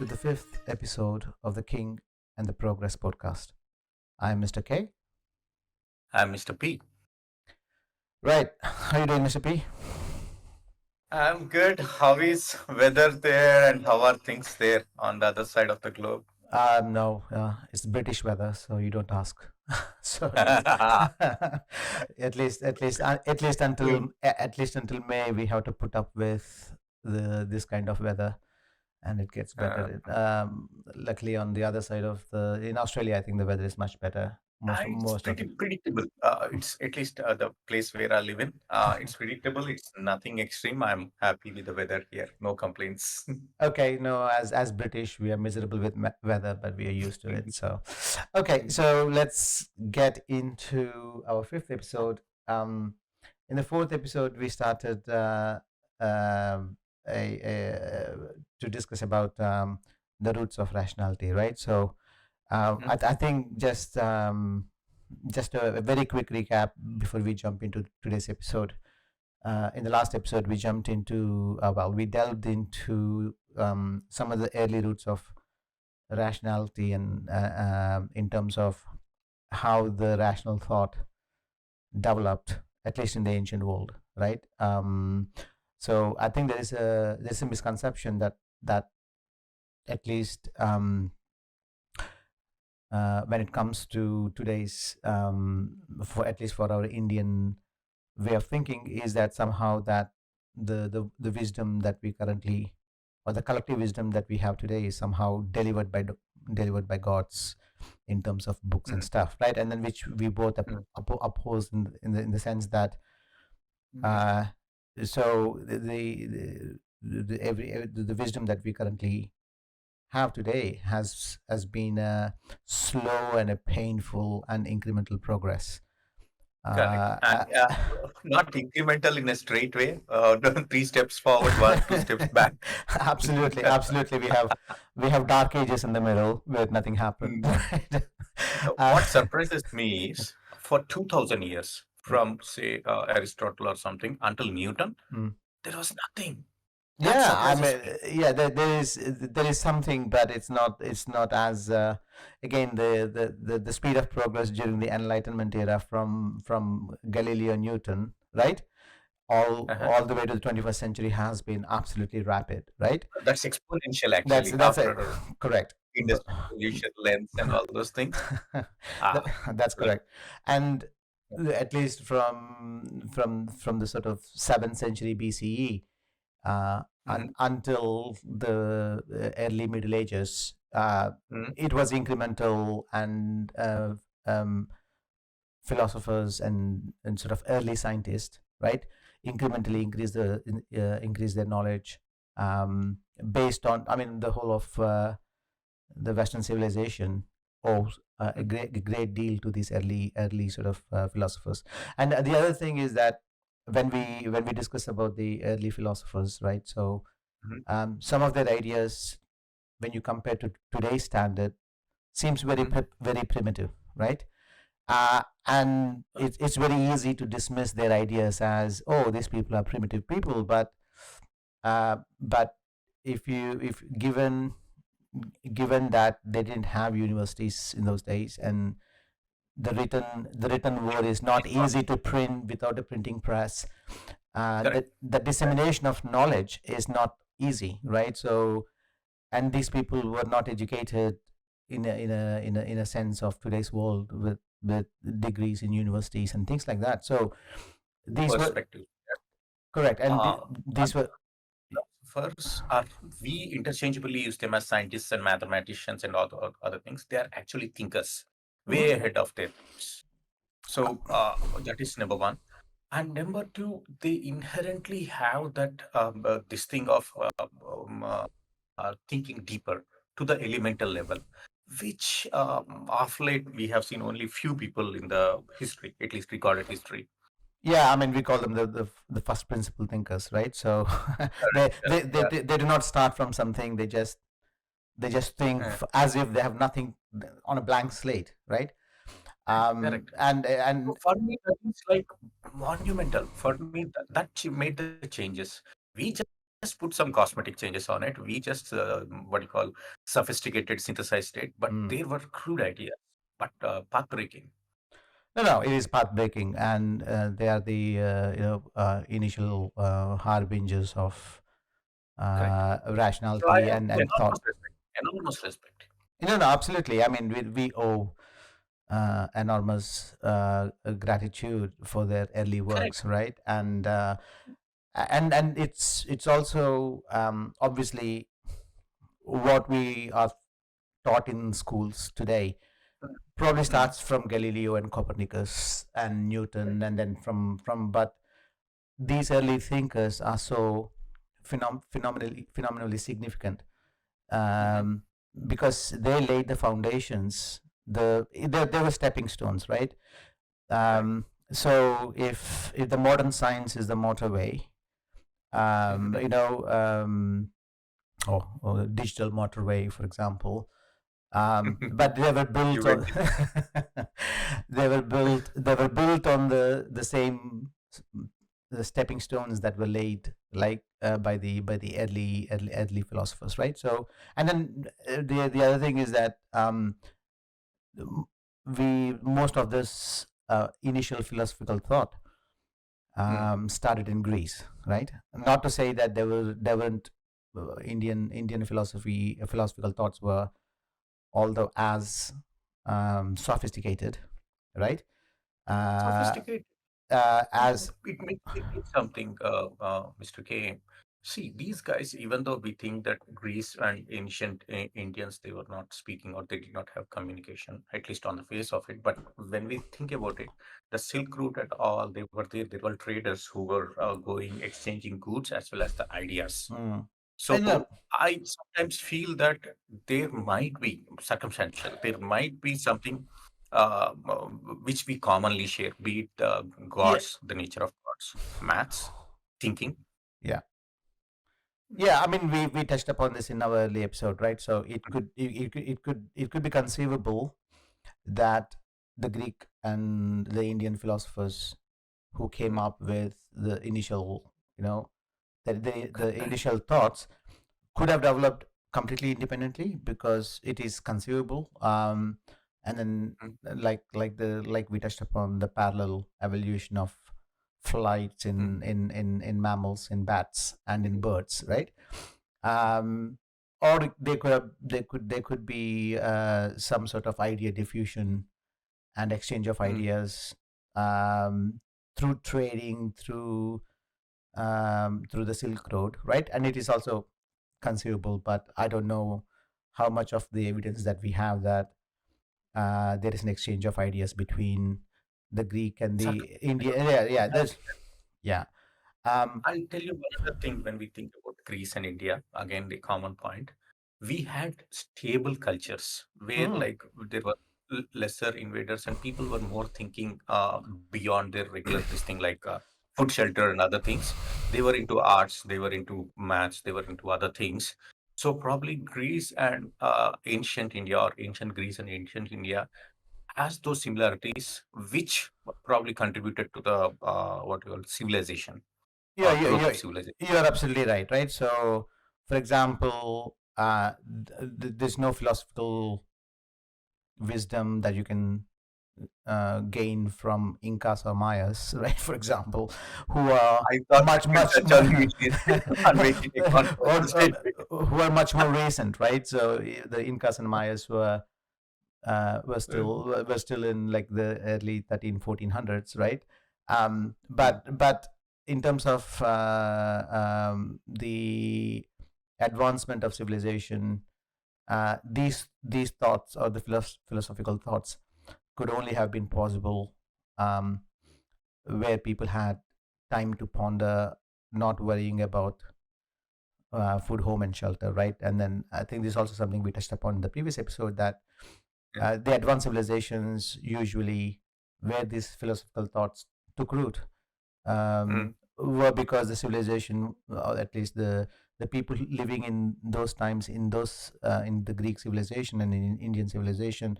to the fifth episode of the King and the Progress podcast. I'm Mr. K. I'm Mr. P. Right, how you doing, Mr. P? I'm good. How is weather there and how are things there on the other side of the globe? No, it's British weather, so you don't ask. So at least until May, we have to put up with this kind of weather, and it gets Uh, better. Luckily, on the other side of in Australia, I think the weather is much better. it's Most of pretty the predictable. It's at least the place where I live in. It's predictable. It's nothing extreme. I'm happy with the weather here. No complaints. Okay, no, as British, we are miserable with weather, but we are used to it. So, okay, so let's get into our fifth episode. In the fourth episode, we started a to discuss about the roots of rationality, right? So, Mhm. I think just a very quick recap before we jump into today's episode. In the last episode, we jumped into, we delved into some of the early roots of rationality and in terms of how the rational thought developed, at least in the ancient world, right? So I think there's a misconception that at least when it comes to today's for at least for our Indian way of thinking is that somehow that the wisdom that we currently or the collective wisdom that we have today is somehow delivered by gods in terms of books and Mhm. stuff, right? And then which we both Mhm. oppose in the sense that Mhm. uh, so the wisdom that we currently have today has been a slow and a painful and incremental progress. Correct. Uh, And uh, not incremental in a straight way. Three steps forward, one, two steps back. absolutely, absolutely. We have dark ages in the middle where nothing happened. Mm. Right? Uh, What surprises me is for 2000 years, from say Aristotle or something until Newton, mm. there was nothing. That Yeah, I surprises mean, me. yeah, there is something, but it's not as again the speed of progress during the Enlightenment era from Galileo Newton, right? Uh-huh. All the way to the 21st century has been absolutely rapid, right? That's exponential That's actually that's a after correct. industrial revolution, lens, and all those things. That, Ah, that's like, correct. And at least from the sort of 7th century BCE mhm, until the early Middle Ages, mhm, it was incremental, and um, philosophers and sort of early scientists, right, incrementally increase their knowledge based on, I mean, the whole of the Western civilization owes mhm, a great deal to these early sort of philosophers. And the other thing is that when we discuss about the early philosophers, right? So mhm, some of their ideas, when you compare to today's standard, seems mhm. very primitive, right? And it's very easy to dismiss their ideas as, oh, these people are primitive people, but if given that they didn't have universities in those days, and the written word is not easy to print without a printing press, Correct. the dissemination of knowledge is not easy, right? So, and these people were not educated in a sense of today's world with degrees in universities and things like that. So these were Perspective. correct, and Uh, these were Philosophers are, we interchangeably use them as scientists and mathematicians and all the other things. They are actually thinkers, way ahead of their times. So that is number one. And number two, they inherently have that this thing of thinking deeper to the elemental level, which of late we have seen only few people in the history, at least recorded history. yeah, I mean, we call them the first principle thinkers, right? So Correct. they, they they Yeah. they they do not start from something. They just think Yeah. as if they have nothing on a blank slate, right? Correct. So And for me, that is like monumental. For me, that made the changes. We just just put some cosmetic changes on it. We just what you call sophisticated, synthesized it, but Mm. they were crude ideas, but path breaking. No, it is path breaking, and they are the initial harbingers of Correct. So I rationality have and thought. enormous respect. Enormous respect. No, absolutely. I mean, we owe enormous gratitude for their early Correct. works, right? And it's also obviously what we are taught in schools today probably Mm, starts from Galileo and Copernicus and Newton, correct. and then from but these early thinkers are so phenomenally significant, Mm-hmm. um, because they laid the foundations. They were stepping stones, right? Correct. So if the modern science is the motorway, Mm-hmm. you know, or digital motorway, for example, but they were You built went on in there. they were built on the same the stepping stones that were laid like by the early philosophers, right? So and then the other thing is that we most of this initial philosophical thought Mm, started in Greece, right? Not to say that there weren't Indian philosophical thoughts were although as sophisticated, right? Uh, Sophisticated. as It makes me think something, Mr. K. See, these guys, even though we think that Greece and ancient Indians, they were not speaking or they did not have communication, at least on the face of it. But when we think about it, the Silk Route at all, they were there. They were traders who were going, exchanging goods as well as the ideas. mm, So and I sometimes feel that there might be circumstantial, there might be something which we commonly share, be it yeah, gods, the nature of gods, maths, thinking. yeah, yeah. I mean, we touched upon this in our early episode, right? So it could be conceivable that the Greek and the Indian philosophers who came Mm, up with the initial, the correct. initial thoughts could have developed completely independently because it is conceivable. And then Mm, like we touched upon the parallel evolution of flights mm, in mammals, in bats, and in mm, birds, right? Um, or they could be some sort of idea diffusion and exchange of mm. ideas, through trading, through the Silk Road, right? And it is also conceivable, but I don't know how much of the evidence that we have that there is an exchange of ideas between the Greek and the India. Circumstantial. Yeah, It yeah, has there's yeah, um, I'll tell you one other thing when we think about Greece and India, again, the common point. We had stable cultures where, mm, like, there were lesser invaders and people were more thinking beyond their regular this thing, like food, shelter, and other things. They were into arts, they were into maths, they were into other things. So, probably Greece and ancient India, or ancient Greece and ancient India, has those similarities, which probably contributed to the what you call civilization yeah, or yeah, growth yeah, of civilization. you're absolutely right, right? So, for example, there's no philosophical wisdom that you can gain from Incas or Mayas, right? For example, who are I thought much, we will much, touch on these on making a or controversial. who are much more recent, right? So the Incas and Mayas were still in like the early 1300s, 1400s, right? Mm, But in terms of the advancement of civilization, these thoughts or the philosophical thoughts could only have been possible um, where people had time to ponder, not worrying about food, home, and shelter, right? And then I think this is also something we touched upon in the previous episode that mm, the advanced civilizations usually where these philosophical thoughts took root mm, were because the civilization, or at least the people living in those times in the Greek civilization and in Indian civilization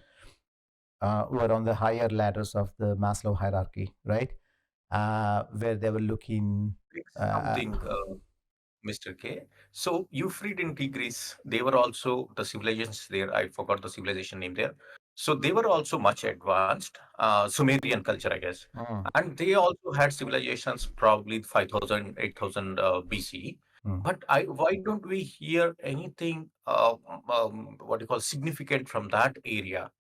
were on the higher ladders of the Maslow hierarchy, right? Where they were looking. like Uh, something, Mr. K. So Euphrates in Tigris, they were also the civilizations there. I forgot the civilization name there. So they were also much advanced, Sumerian culture, I guess. Mm, And they also had civilizations probably 5,000, 8,000 BCE. mm. But why don't we hear anything, what you call significant from that area?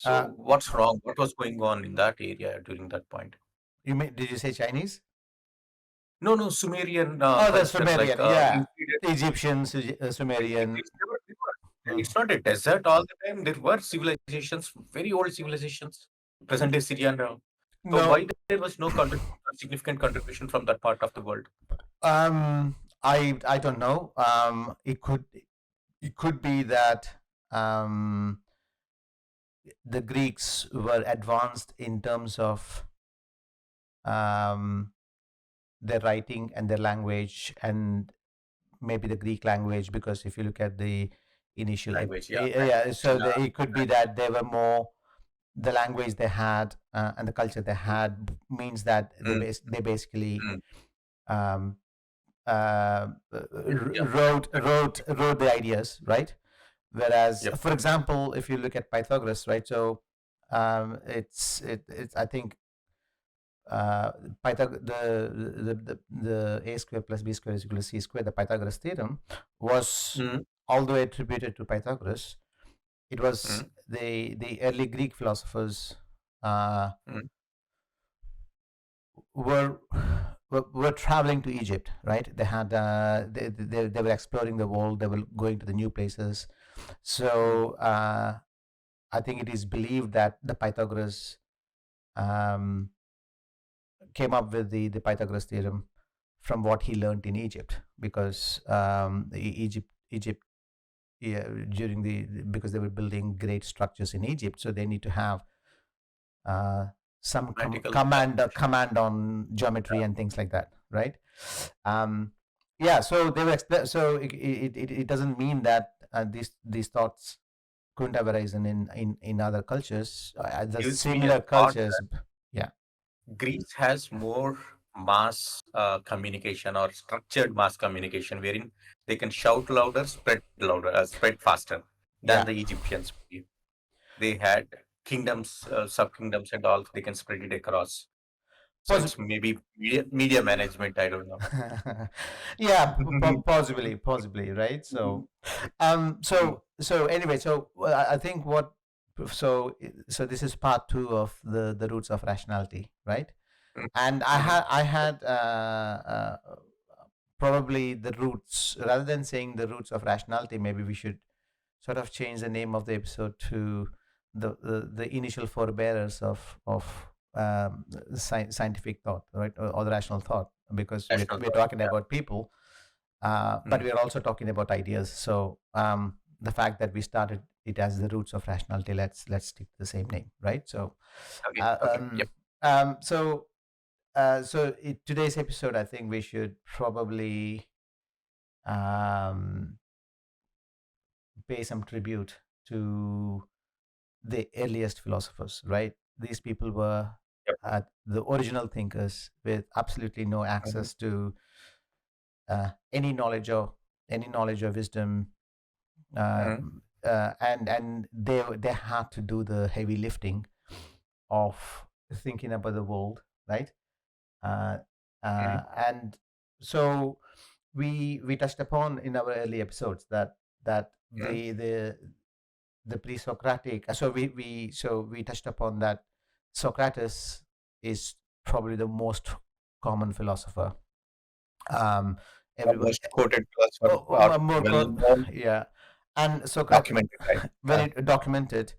Uh, So what's wrong? What was going on in that area during that point? did you say Chinese? No, no, Sumerian Oh, the culture, like Sumerian, yeah. Euphrates. Egyptian, Sumerian. Tigris, Mm. it's not a desert all the time. There were civilizations, very old civilizations, present day Syria and all. So No, why there was no significant contribution from that part of the world? I don't know. It could be that um, the Greeks were advanced in terms of um, their writing and their language, and maybe the Greek language, because if you look at the initial, Language, yeah, yeah, so China, it could be that they were more the language they had and the culture they had means that mm, they basically mm, um, uh, yeah, wrote the ideas, right? Whereas, yep, for example, if you look at Pythagoras, right? So it's I think the a square plus b square is equal to c square. The Pythagoras theorem was, mm, although attributed to Pythagoras, it was mm, the early Greek philosophers uh, mm, were were traveling to Egypt, right? They had they were exploring the world. They were going to the new places. mm. So I think it is believed that the Pythagoras um, came up with the Pythagoras theorem from what he learned in Egypt, because Egypt, yeah, during because they were building great structures in Egypt, so they need to have uh, some Mathematical command on geometry and things like that, right? Um, yeah, so they were so it doesn't mean that these thoughts couldn't have arisen in other cultures, the gives me a similar thought. cultures. Yeah, Greece has more mass communication or structured mass communication, wherein they can shout louder, spread louder, spread faster than yeah, the Egyptians. They had kingdoms, sub kingdoms, and all. They can spread it across. So Pos- it's maybe media management. I don't know. yeah, possibly, right? So so anyway, so I think so this is part two of the roots of rationality, right? And I had probably the roots, rather than saying the roots of rationality, maybe we should sort of change the name of the episode to the initial forebearers of scientific thought, right? Or the rational thought, because National we're thought. talking about people, but Mm. we're also talking about ideas. So the fact that we started it as the roots of rationality, let's stick to the same name, right? So Okay. uh, Okay. um, Yep. so in today's episode, I think we should probably um, pay some tribute to the earliest philosophers, right? These people were Yep. the original thinkers with absolutely no Mhm. access to any knowledge or wisdom, uh, Mhm. and they had to do the heavy lifting of thinking about the world, right? Uh, Mhm. and so we touched upon in our early episodes that Mhm. the pre-Socratic. So we touched upon that Socrates is probably the most common philosopher. Um, The everybody, most quoted philosopher or more well-known, yeah, and Socrates documented, right? very documented.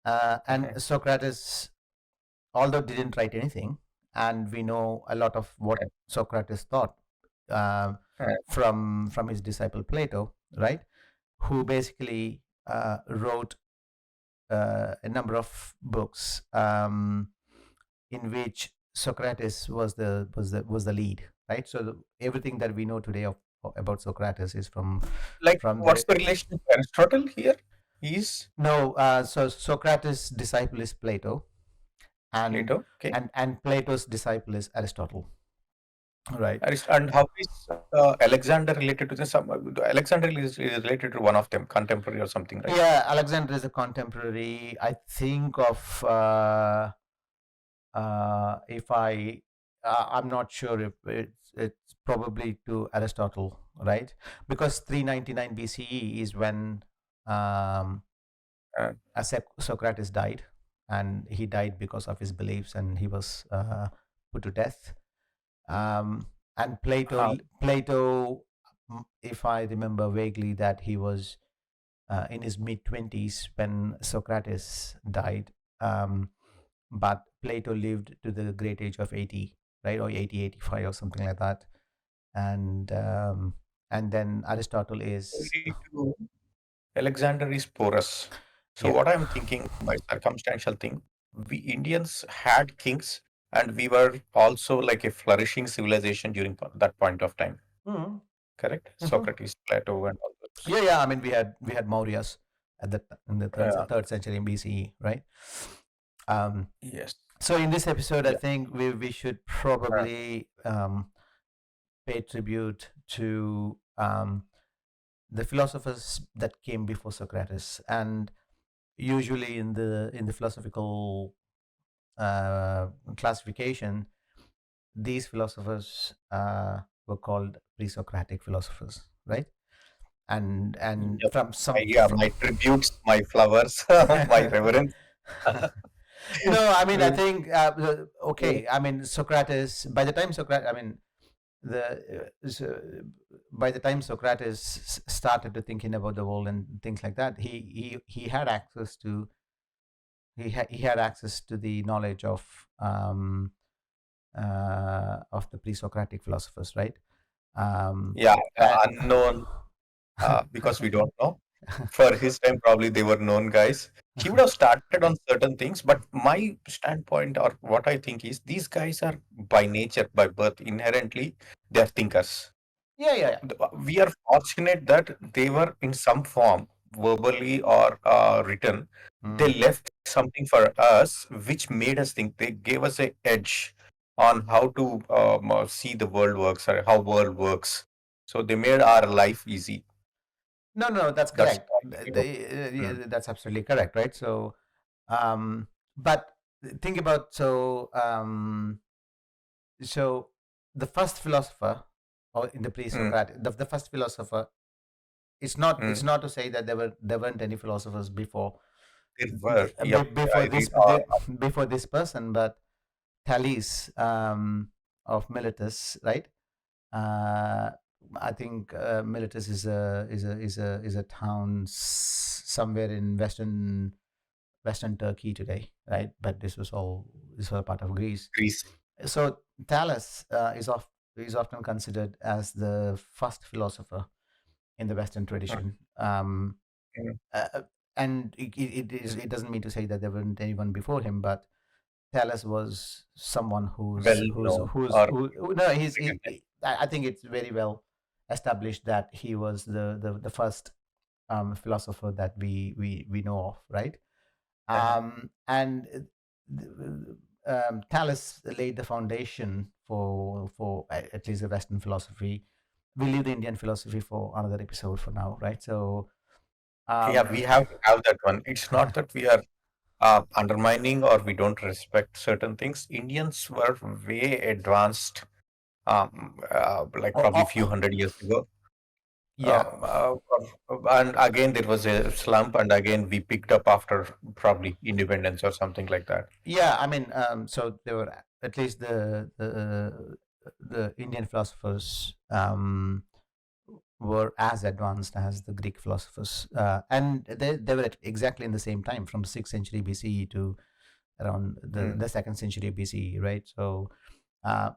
And Mhm. Socrates, although didn't write anything, and we know a lot of what Socrates thought um, Mhm. from his disciple Plato, right? Who basically wrote a number of books in which Socrates was the lead, right? So everything that we know today about Socrates is Like, from what's the the relation to Aristotle here? He's no. So Socrates' disciple is Plato, and Plato. Okay. and Plato's disciple is Aristotle. Right. And how is Alexander related to this? Alexander is related to one of them, contemporary or something, right? Yeah, Alexander is a contemporary. I think of if I'm not sure if it's probably to Aristotle, right? Because 399 BCE is when um, Uh, Socrates died, and he died because of his beliefs, and he was put to death. And how, Plato, if I remember vaguely, that he was in his mid 20s when Socrates died. But Plato lived to the great age of 80, right, or 80, 85, or something like that. And then Aristotle is, According to Alexander is porous. So yeah. what I'm thinking by circumstantial thing, we Indians had kings and we were also like a flourishing civilization during that point of time. Mhm. Correct? Mhm. Socrates, Plato, and all those. Yeah, yeah. I mean, we had Mauryas at the in the Yeah. third century BCE, right? Um, Yes. so in this episode, I Yeah. think we should Uh, probably pay tribute to the philosophers that came before Socrates, and usually in the philosophical classification, these philosophers were called pre-Socratic philosophers, right? And yep. from some Yeah, my tributes, my flowers, my reverence. no, I mean, I Mm, think mm, okay. I mean, Socrates. By the time Socrates, I mean, the by the time Socrates started to thinking about the world and things like that, he had access to he had access to the knowledge of the pre-Socratic philosophers, right? Um, yeah, uh, unknown because we don't know. For his time, probably they were known guys. He would have started on certain things, but my standpoint or what I think is these guys are by nature, by birth, inherently, they're thinkers. yeah, yeah, We are fortunate that they were in some form, verbally or written, yeah. they left something for us, which made us think. They gave us a edge on how to see the world works or how world works. So they made our life easy. No, no, that's That's correct. why, you know. Mm, Yeah, that's absolutely correct, right? So, but think about so the first philosopher, or in the mm, pre-Socratic, the first philosopher. It's mm. not to say that there weren't any philosophers before They were. Yep. before I this read. before this person, but Thales of Miletus, right? Uh, I think Miletus is a town somewhere in western Turkey today, right? But this was a part of Greece. Greece. So Thales is often considered as the first philosopher in the Western Mm, tradition. mm. Uh, and it doesn't mean to say that there weren't anyone before him, but Thales was someone Well known or who no, recognized. I think it's very well established that he was the first philosopher that we know of, right? Yeah. And Thales laid the foundation for at least the Western philosophy. We leave the Indian philosophy for another episode for now, right? So, Yeah, um, we have to have that one. It's not that we are undermining or we don't respect certain things. Indians were way advanced, like oh, probably few oh, hundred years ago. yeah, And again, there was a slump, and again, we picked up after probably independence or something like that. yeah. I mean, so there were at least the Indian philosophers were as advanced as the Greek philosophers, and they were at exactly in the same time, from 6th century BCE to around the Mm. the 2nd century BCE, right? So,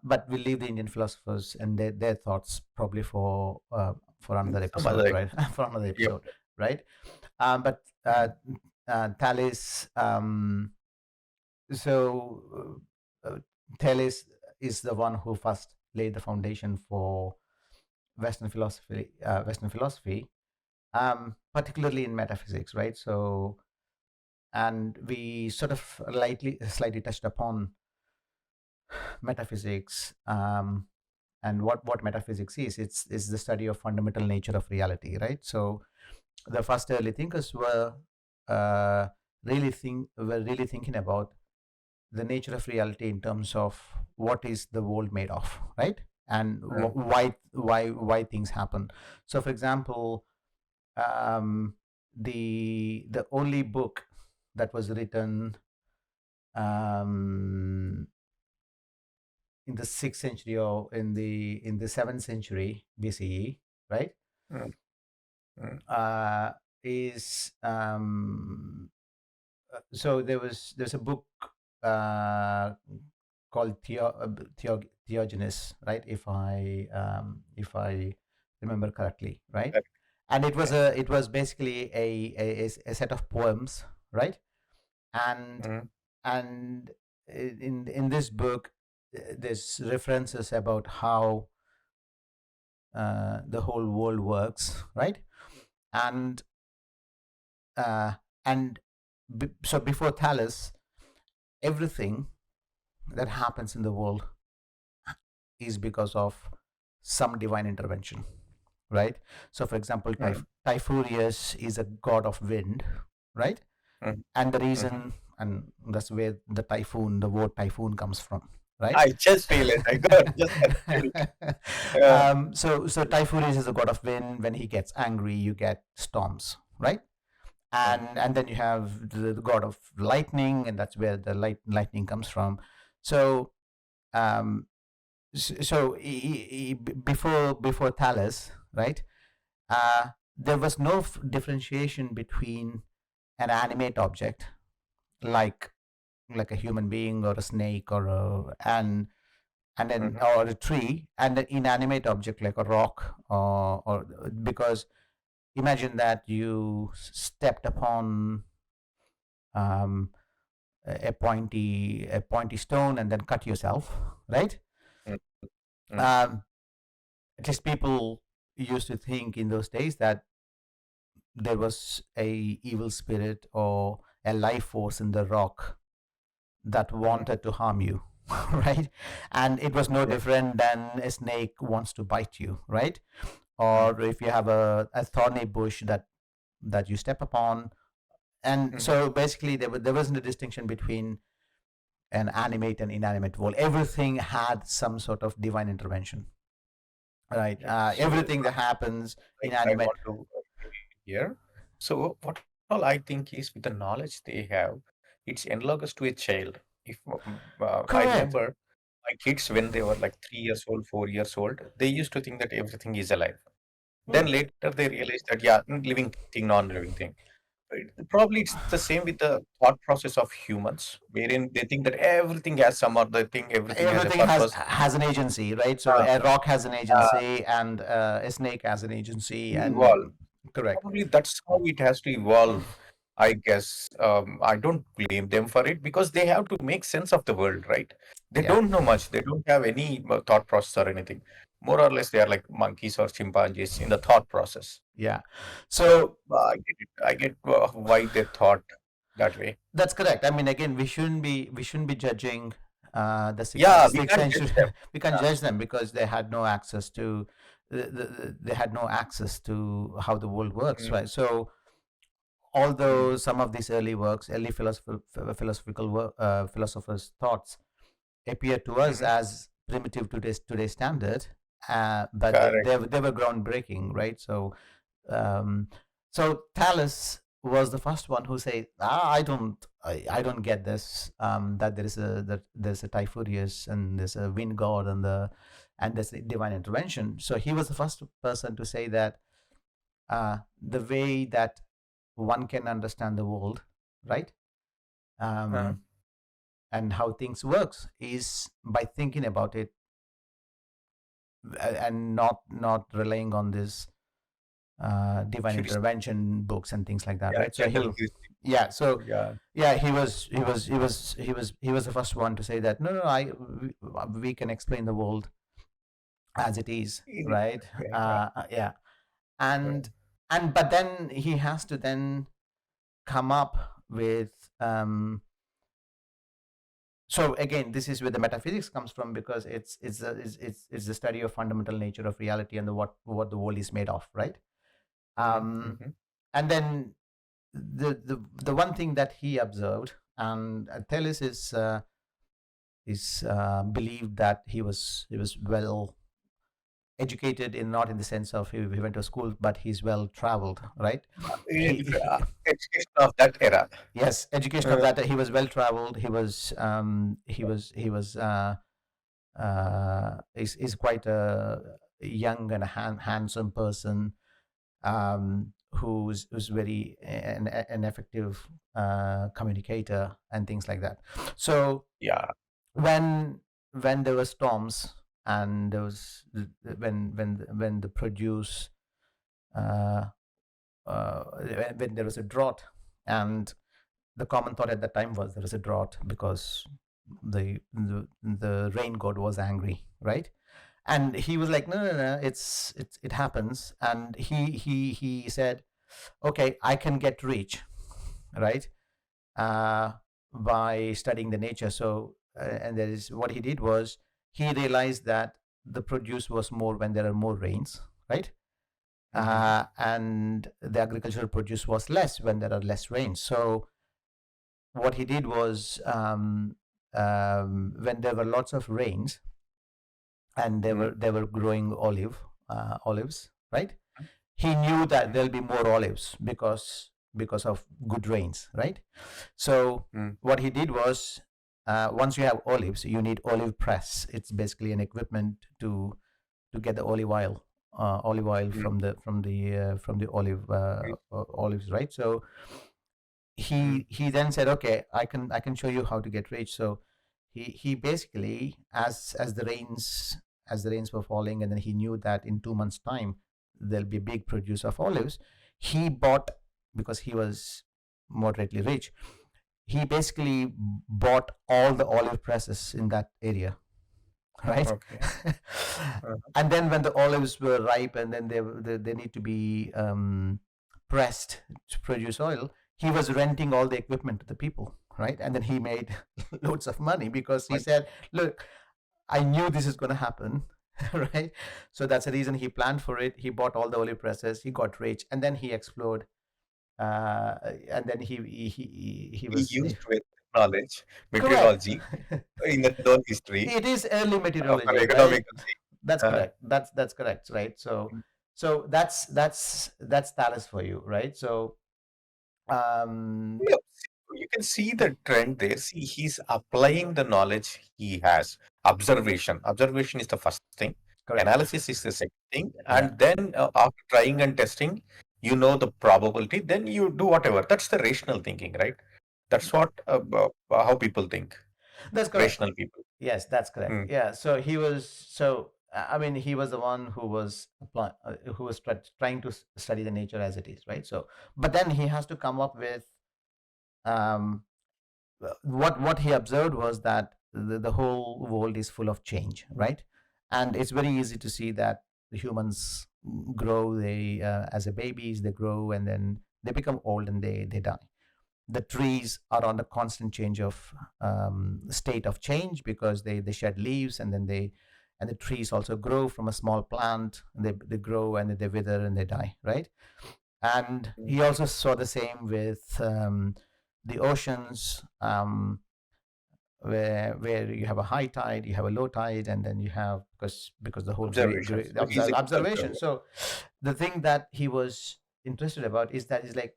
but we'll leave the Indian philosophers and their thoughts probably for another Some episode, other, right? For another yep. episode, right? But Mm. Thales, so Thales is the one who first laid the foundation for Western philosophy, particularly in metaphysics, right? So, and we sort of slightly touched upon metaphysics, And what metaphysics is, it's the study of fundamental nature of reality, right? So the first early thinkers uh, were really thinking about the nature of reality in terms of what is the world made of, right? And Mm, why things happen. So for example, um, the only book that was written um, in the 6th century or in the 7th century BCE, right? mm, mm, uh, is So there's a book uh, called Theogenes, right? If I remember correctly, right? correct. And Okay. it was basically a set of poems, right? And Mm, and in this book, there's references about how the whole world works, right? And uh, and so before Thales, everything that happens in the world is because of some divine intervention, right? So, for example, mm, Typhurius is a god of wind, right? mm, And the mhm. reason, and that's where the word typhoon comes from, right? I just feel it. I got just connected it. Yeah. So Typhurius is a god of wind. When he gets angry, you get storms, right? Mm, And then you have the god of lightning, and that's where the lightning comes from. So um, so before Thales, right? There was no differentiation between an animate object like a human being or a snake or and then mhm. or a tree, and an inanimate object like a rock, or because imagine that you stepped upon um, a pointy stone and then cut yourself, right? Mm, mm, um, at least people used to think in those days that there was a evil spirit or a life force in the rock that mm. wanted to harm you, right? And it was no Yeah. different than a snake wants to bite you, right? Mm, Or if you have a thorny bush that you step upon. And mhm. so basically there wasn't a distinction between an animate and inanimate world. Everything had some sort of divine intervention, right? Yeah. So Everything that happens I inanimate. want to here. So what all I think is with the knowledge they have, it's analogous to a child. If I Correct. remember my kids when they were like 3 years old, 4 years old, they used to think that everything is alive. Then Hmm. later they realized that yeah, living thing, non-living thing. Probably it's the same with the thought process of humans, wherein they think that everything has some other thing, everything has a Everything purpose. has an agency, right? So Uh, a rock has an uh, agency, and a snake has an agency, Evolve. and correct. Probably that's how it has to evolve. I guess I don't blame them for it because they have to make sense of the world, right? They Yeah, don't know much. They don't have any thought process or anything. More or less, they are like monkeys or chimpanzees in the thought process. yeah. So So I get it. I get why they thought that way. that's correct. I mean, again, we shouldn't be judging the Yeah, we sixth can't judge century. them. We can't Yeah. judge them because they had no access to they had no access to how the world works, Mm, right? So mm, although some of these early philosophical philosophers' thoughts appear to us mhm. as primitive to today's standard, but Correct. they were groundbreaking, right? Um, so Thales was the first one who said, I don't get this, that there's a Typhurius and there's a wind god and there's a divine intervention. So he was the first person to say that the way that one can understand the world, right? Uh, Um, and how things works is by thinking about it, and not relying on this divine heuristic. intervention books and things like that, Yeah, right? So general he, heuristic. yeah, so Yeah. yeah, he was the first one to say that no, we can explain the world as it is, In a right? different way. Yeah. Yeah, Uh, and but then he has to then come up with So again, this is where the metaphysics comes from, because it's the study of fundamental nature of reality and what the world is made of, right? um, Mm-hmm. and then the one thing that he observed, and Thales is believed that he was well educated, in not in the sense of he went to school, but he's well traveled, right? Education of that era. Yes, education of Uh, that, he was well traveled. He's quite a young and a handsome person, who's very an effective communicator and things like that. So yeah. when there were storms, and there was when the produce uh, when there was a drought, and the common thought at that time was there was a drought because the rain god was angry, right? And he was like, no, no, no, it happens. And he said, okay, I can get rich, right? uh, by studying the nature. So and there is what he did was, he realized that the produce was more when there are more rains, right? Mm-hmm. And the agricultural produce was less when there are less rains. So what he did was, when there were lots of rains, and they were growing olives, right? He knew that there'll be more olives because of good rains, right? So Mm-hmm. what he did was, once you have olives, you need olive press. It's basically an equipment to get the olive oil from the olives, right? So he then said, okay, I can show you how to get rich. So he basically, as the rains were falling, and then he knew that in 2 months time there'll be a big produce of olives. He bought, because he was moderately rich, he basically bought all the olive presses in that area, right? Okay. Uh, And then when the olives were ripe, and then they need to be pressed to produce oil, he was renting all the equipment to the people, right? And then he made loads of money, because he Right. said, look, I knew this is going to happen, right? So that's the reason he planned for it. He bought all the olive presses, he got rich, and then he explored. And then he He was used with knowledge, correct. meteorology in the known history It is early for meteorology, right? economical thing. That's Uh, correct. That's correct, right? So that's Thales for you, right? So um yeah, you can see the trend there. See, he's applying the knowledge he has. Observation. Observation is the first thing. correct. Analysis is the second thing. Yeah, And then after trying and testing, you know the probability. Then you do whatever. That's the rational thinking, right? That's what how people think. that's correct. Rational people. Yes, that's correct. Mm. Yeah. So I mean, he was the one who was trying to study the nature as it is, right? So, but then he has to come up with, um what he observed was that the whole world is full of change, right? And it's very easy to see that the humans grow, they as a babies they grow, and then they become old, and they die. The trees are on the constant change of state of change, because they shed leaves, and then the trees also grow from a small plant, and they grow, and then they wither, and they die, right? And Mm. he also saw the same with the oceans, where you have a high tide, you have a low tide, and then you have, because the whole Observation. So he's a good observation. observer. So the thing that he was interested about is that is like,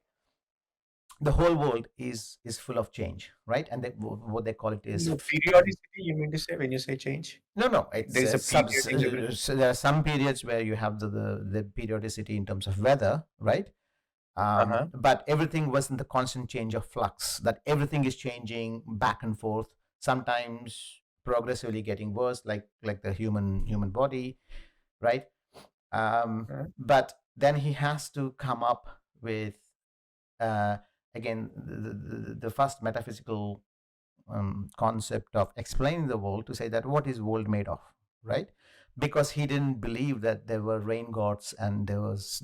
the whole world is full of change, right? And what they call it is, No, periodicity, you mean to say when you say change? no, There it's is a period in everything. so there are some periods where you have the periodicity in terms of weather, right? Uh-huh. But everything was in the constant change of flux, that everything is changing back and forth, sometimes progressively getting worse, like the human body, right? Uh, But then he has to come up with, uh, again, the first metaphysical concept of explaining the world, to say that what is world made of, right? Because he didn't believe that there were rain gods, and there was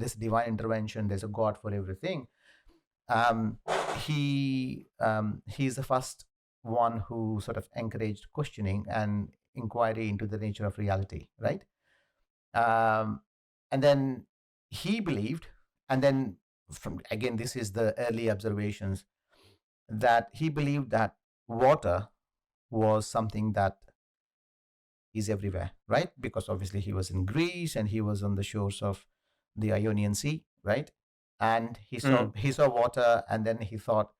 this divine intervention, there's a god for everything. um, he's the first one who sort of encouraged questioning and inquiry into the nature of reality, right? And then he believed, and then from again, this is the early observations, that he believed that water was something that is everywhere, right? Because obviously he was in Greece and he was on the shores of the Ionian Sea, right? And Mm, he saw water, and then he thought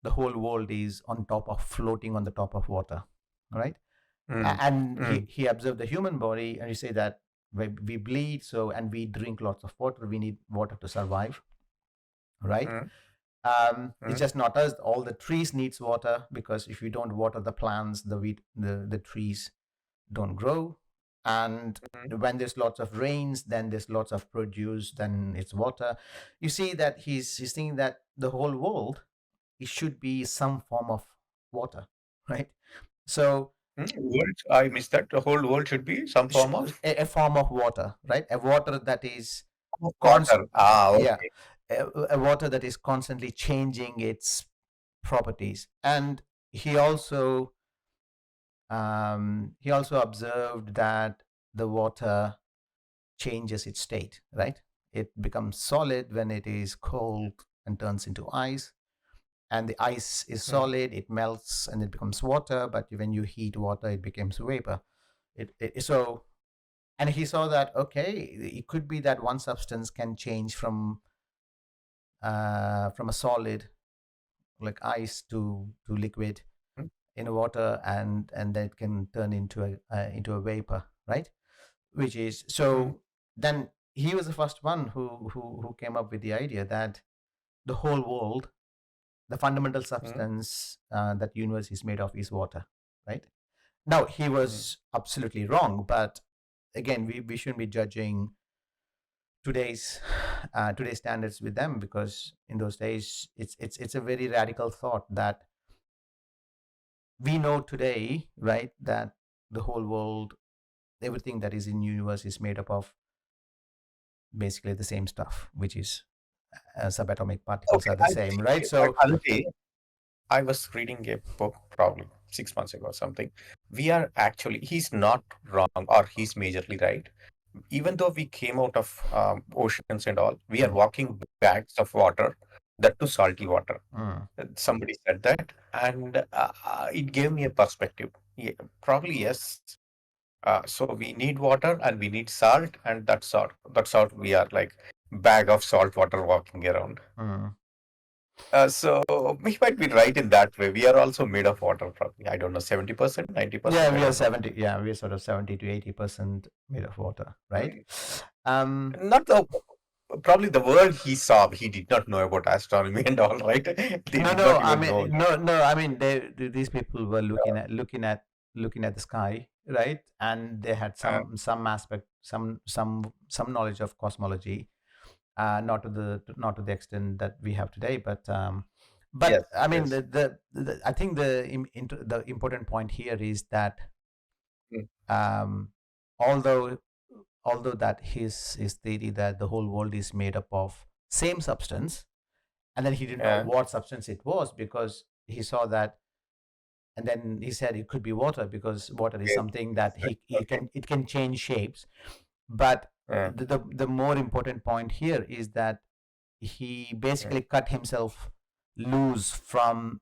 the whole world is on top of floating on the top of water, right? mm, And mm, he observed the human body, and he said that we bleed, so, and we drink lots of water, we need water to survive, right? mm, It's mm, just not us, all the trees needs water, because if you don't water the plants, the trees don't grow. And mm, when there's lots of rains, then there's lots of produce, then it's water. You see that he's thinking that the whole world, it should be some form of water, right? So World, I missed that. The whole world should be some form of a form of water, right? A water that is const water. Ah, yeah, okay. a water that is constantly changing its properties. And he also he also observed that the water changes its state, right? It becomes solid when it is cold and turns into ice. And the ice is Mm, solid, it melts and it becomes water. But when you heat water, it becomes vapor. So, and he saw that, okay, it could be that one substance can change from a solid like ice to liquid mm, in water, and then it can turn into a vapor, right? Which is mm, so. Then he was the first one who came up with the idea that the whole world, the fundamental mm, substance that universe is made of is water, right? Now he mm. was absolutely wrong, but again, we shouldn't be judging today's today's standards with them, because in those days it's a very radical thought that we know today, right? That the whole world, everything that is in universe is made up of basically the same stuff, which is subatomic particles Okay, are the I same, think right? So other day I was reading a book probably 6 months ago or something. We are actually, he's not wrong or he's majorly right. Even though we came out of oceans and all, we are mm, walking bags of water, that too salty water. mm, Somebody said that, and it gave me a perspective. Yeah, probably yes. So we need water and we need salt, and that's all. That's all. We are like bag of salt water walking around. mm. So we might be right in that way. We are also made of water, probably. I don't know, 70%, Yeah, 90%. I we are don't know. 70. Yeah, we're sort of 70 to 80% made of water, right? Mm. um Not the probably the world he saw. He did not know about astronomy and all, right? They no, did no, not I even mean, know. no, I mean, these people were looking at the sky, right? And they had Uh, some aspect, some knowledge of cosmology, not to the extent that we have today, but yes, I mean, yes. I think the important point here is that Mm, um, although that his theory that the whole world is made up of same substance, and then he didn't know yeah. what substance it was, because he saw that, and then he said it could be water, because water is Okay. something that Okay. it can change shapes. But Uh, the more important point here is that he mm, basically cut himself loose from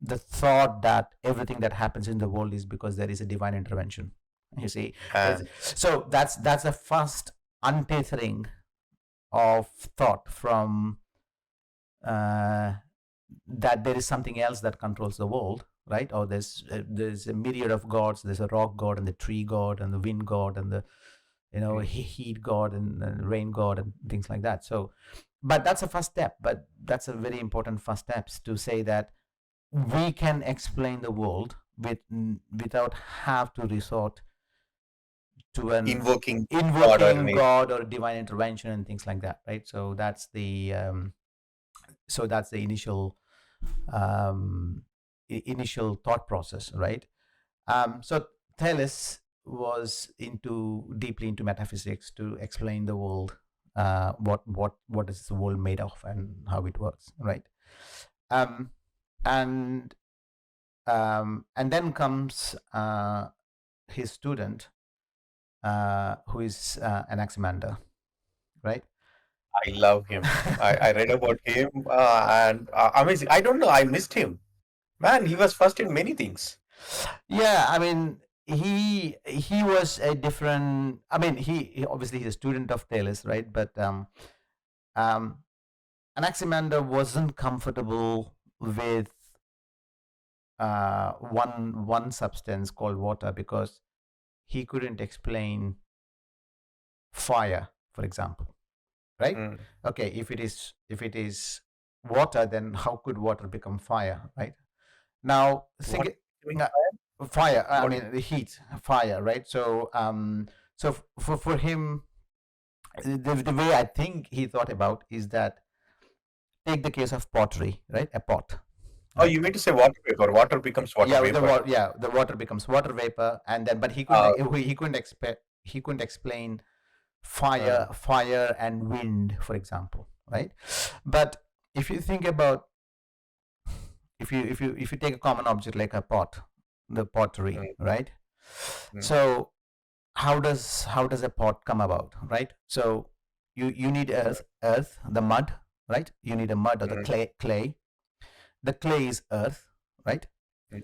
the thought that everything that happens in the world is because there is a divine intervention. You see, uh, so that's the first untethering of thought from uh, that there is something else that controls the world, right? Or there's a myriad of gods. There's a rock god and the tree god and the wind god and the mm, heat god and rain god and things like that. So, but that's a first step. But that's a very important first steps to say that we can explain the world without have to resort to an invoking God or invoking nature. god or divine intervention and things like that, right? So that's the um, initial thought process, right? So Thales was deeply into metaphysics to explain the world, what is the world made of and how it works, right? Um, and and then comes his student, who is Anaximander, right? I love him. I read about him and amazing. I don't know. I missed him. Man, he was first in many things. Yeah, I mean, he was a different. I mean, he obviously he's a student of Thales, right? But um, Anaximander wasn't comfortable with one substance called water because he couldn't explain fire, for example, right? Mm. Okay, if it is water, then how could water become fire, right? Now What think doing uh, fire. I What? mean, the heat, fire, right? So for him, the way I think he thought about is that take the case of pottery, right? A pot, Oh, right? you mean to say water vapor? Water becomes water Yeah, vapor. the water becomes water vapor, and then but Uh, he couldn't explain uh, fire and wind, for example, right? But if you think about if you take a common object like a pot, the pottery, mm, right? mm, So how does a pot come about, right? So you need earth, the mud, right? You need a mud or the mm, clay. The clay is earth, right? mm,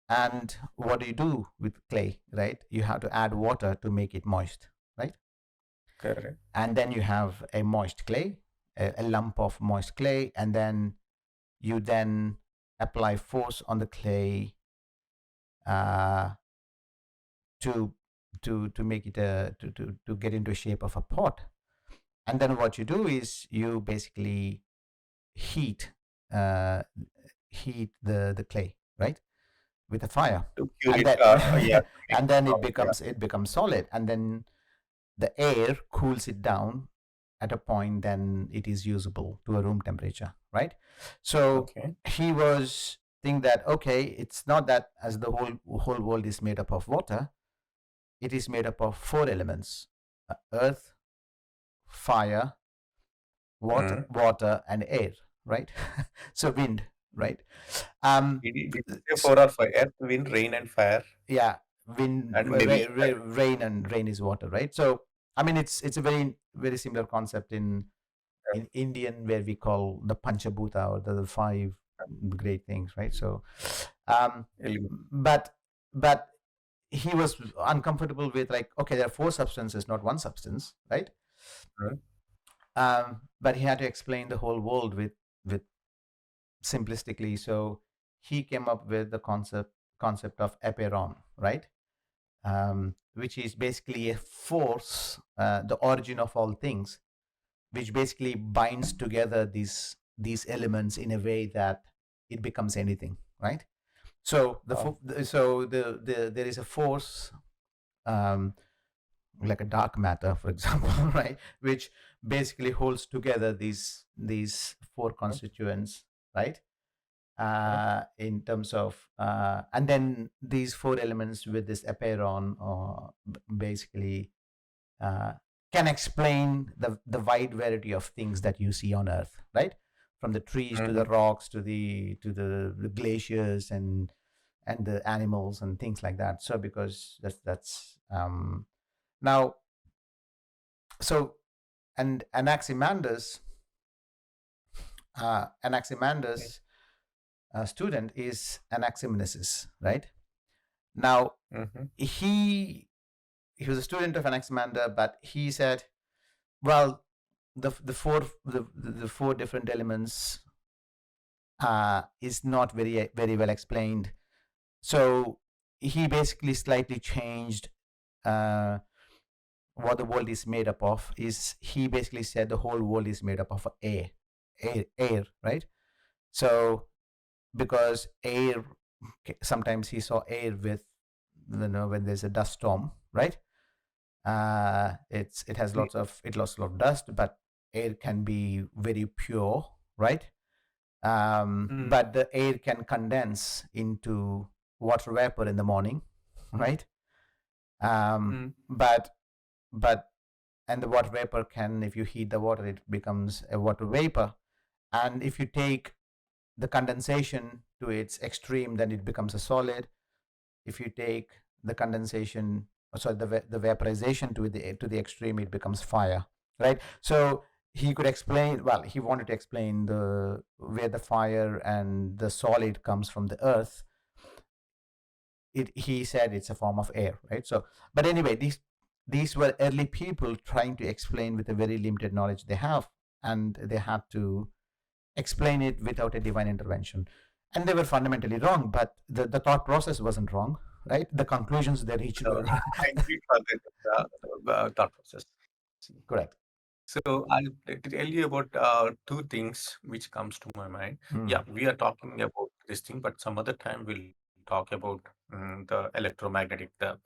And what do you do with clay, right? You have to add water to make it moist, right? correct. And then you have a moist clay, a lump of moist clay, and then you then apply force on the clay uh, to to make it to get into a shape of a pot. And then what you do is you basically heat uh, heat the clay, right, with a fire, To cure and it, then yeah, to make and it then it strong. Yeah. becomes solid, and then the air cools it down at a point, then it is usable to a room temperature, right? So Okay. he was think that okay, it's not that as the whole world is made up of water, it is made up of four elements: earth, fire, Mm. water and air, right? So wind, right? um Did you say s- 4 or 5? Earth, wind, rain, and fire, yeah, wind, and maybe rain, and rain is water, right? So I mean, it's a very similar concept in Indian, where we call the Panchabhuta, or the five great things, right? So element. but but he was uncomfortable with, like, okay, there are four substances, not one substance, right? Mm, But he had to explain the whole world with simplistically. So he came up with the concept of Apeiron, right? Which is basically a force, the origin of all things, which basically binds together these elements in a way that it becomes anything, right? So uh, there is a force, um, like a dark matter, for example, right, which basically holds together these four uh, constituents, right? uh, In terms of and then these four elements with this apeiron, basically uh, can explain the wide variety of things that you see on earth, right? From the trees to the mhm. rocks to the glaciers and the animals and things like that. So because that's now, so and Anaximander's student is Anaximenes, right? Now Mhm. he was a student of Anaximander, but he said, well, the four different elements is not very well explained. So he basically slightly changed uh, what the world is made up of. Is he basically said the whole world is made up of air, right? So because air, sometimes he saw air with, when there's a dust storm, right? It has Mm, lots of dust, but air can be very pure, right? mm, But the air can condense into water vapor in the morning, right? um, mm, but but and the water vapor can, if you heat the water, it becomes a water vapor. And if you take the condensation to its extreme, then it becomes a solid. If you take the condensation, sorry, the vaporization to the extreme, it becomes fire, right? So he could explain, well, he wanted to explain the where the fire and the solid comes from the earth. He said it's a form of air, right? So, but anyway, these were early people trying to explain with a very limited knowledge they have, and they had to explain it without a divine intervention. And they were fundamentally wrong, but the thought process wasn't wrong, right? The conclusions they reached So were I agree with the thought process. correct. So I'll tell you about two things which comes to my mind. Yeah, Mm, we are talking about this thing, but some other time we'll talk about the electromagnetic, the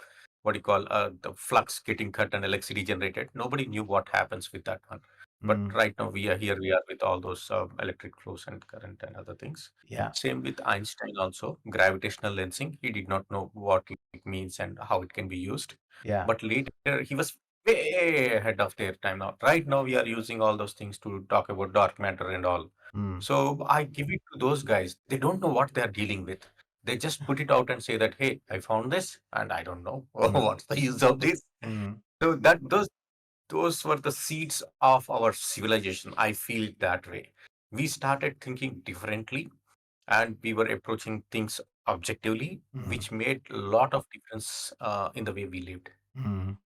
what do you call the flux getting cut and electricity generated. Nobody knew what happens with that one. But mm, right now we are here, we are with all those electric flows and current and other things. yeah, Same with Einstein also, gravitational lensing. He did not know what it means and how it can be used. yeah. But later he was way ahead of their time now. Right now, we are using all those things to talk about dark matter and all. Mm, So I give it to those guys. They don't know what they are dealing with. They just put it out and say that, hey, I found this and I don't know mm, what's the use of this. mm, So that those were the seeds of our civilization. I feel that way. We started thinking differently and we were approaching things objectively, mm, which made a lot of difference in the way we lived. mm.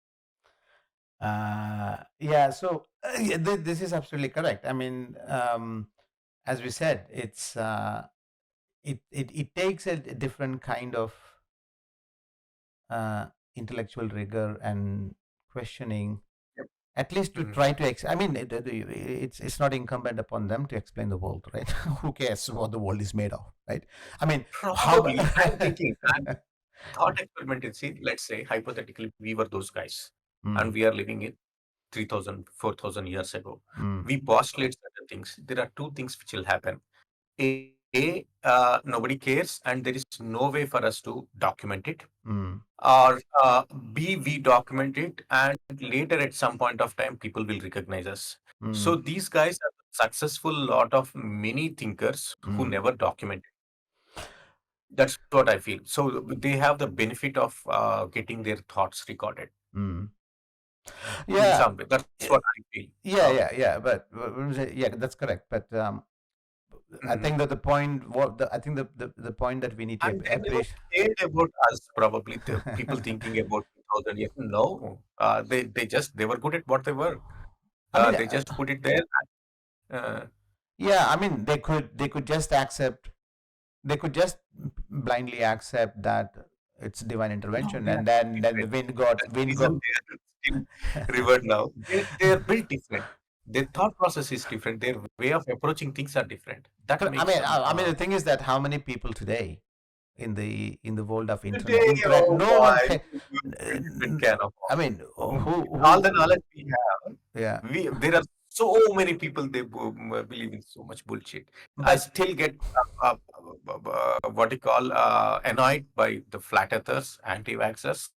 Yeah, so yeah, this is absolutely correct. I mean, as we said, it takes a different kind of uh, intellectual rigor and questioning, Yep. at least to Mhm. try to I mean, it's not incumbent upon them to explain the world, right? Who cares what the world is made of, right? I mean, how Probably, I'm thinking, I'm thought experiment and see, let's say hypothetically we were those guys and mm, we are living in 3000, 4000 years ago. mm, We postulate certain things. There are two things which will happen. Nobody cares and there is no way for us to document it. mm, Or B, we document it and later at some point of time people will recognize us. So mm, these guys are successful lot of many thinkers who mm, never document. That's what I feel. So they have the benefit of getting their thoughts recorded mm. in Yeah, some way. That's what I feel. yeah, but yeah, that's correct. But I Mhm. think that the point, I think the point that we need to And they never appreciate. cared about us, probably the people thinking about 2000 years. No, they were good at what they were. I mean, They just put it there. Uh, yeah, I mean, they could just accept, they could just blindly accept that it's divine no, intervention, they are and then the different. That's the wind got. reason they are still revered now. They're built different. Their thought process is different. Their way of approaching things are different. That I makes mean, them the thing is that how many people today in the world of today. internet, Oh no one boy, can. this is a very different can of I mean, with all the knowledge we have, yeah, there are so many people they believe in so much bullshit. I but still get what you call annoyed by the flat earthers, anti-vaxxers,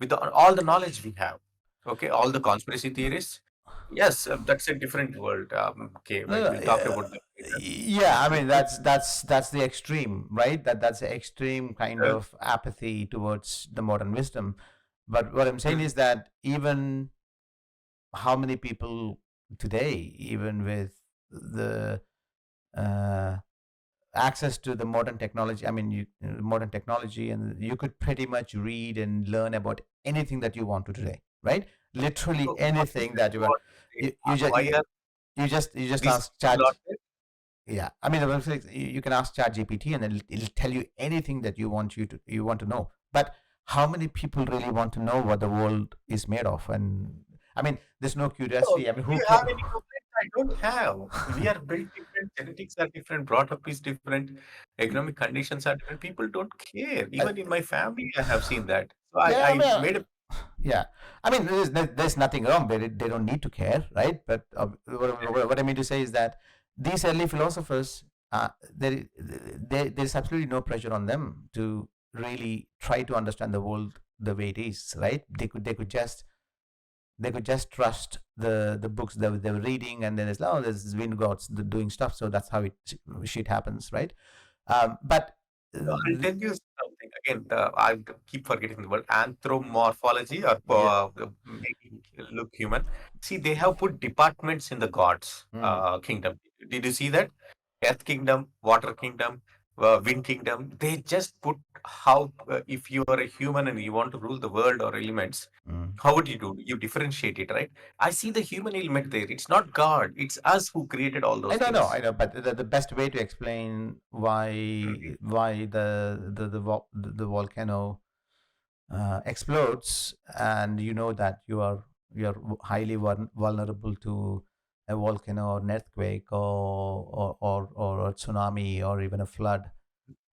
with all the knowledge we have. Okay, all the conspiracy theories. Yes, that's a different world. Okay, no, we'll talk about that later. yeah, I mean, But that's the extreme, right? That's the extreme kind uh, of apathy towards the modern wisdom. But what I'm saying mm, is that even how many people today, even with the uh, access to the modern technology, I mean, modern technology, and you could pretty much read and learn about anything that you want to today, right? Literally so what is anything it that you you want. want to say? You just Why are you just these ask people chat. not there? Yeah, I mean, you can ask chat GPT, and it'll tell you anything that you want to know. But how many people really want to know what the world is made of? And I mean, there's no So, curiosity. I mean, do who you have care? any complaints? I don't have. We are built different, genetics are different, brought up is different, economic conditions are different. People don't care. Uh, Even in my family, I have seen that. So yeah, I I mean, made a yeah. I mean, there's nothing wrong. They don't need to care, right? But what I mean to say is that these early philosophers, there's absolutely no pressure on them to really try to understand the world the way it is, right? They could just they could just trust the books that they were reading, and then it's like, oh, there's wind gods doing stuff, so that's how shit happens, right? But I'll tell you something again. I keep forgetting the word anthropomorphology or yeah. making it look human. See, they have put departments in the gods' Mm, kingdom. Did you see that? Earth kingdom, water kingdom, wind kingdom. They just put how if you are a human and you want to rule the world or elements, mm. how would you do? You differentiate it, right? I see the human element there. It's not God. It's us who created all I those don't know, I things. know, but the best way to explain Mhm. why the volcano explodes, and you know that you're highly vulnerable to a volcano or an earthquake or a tsunami or even a flood,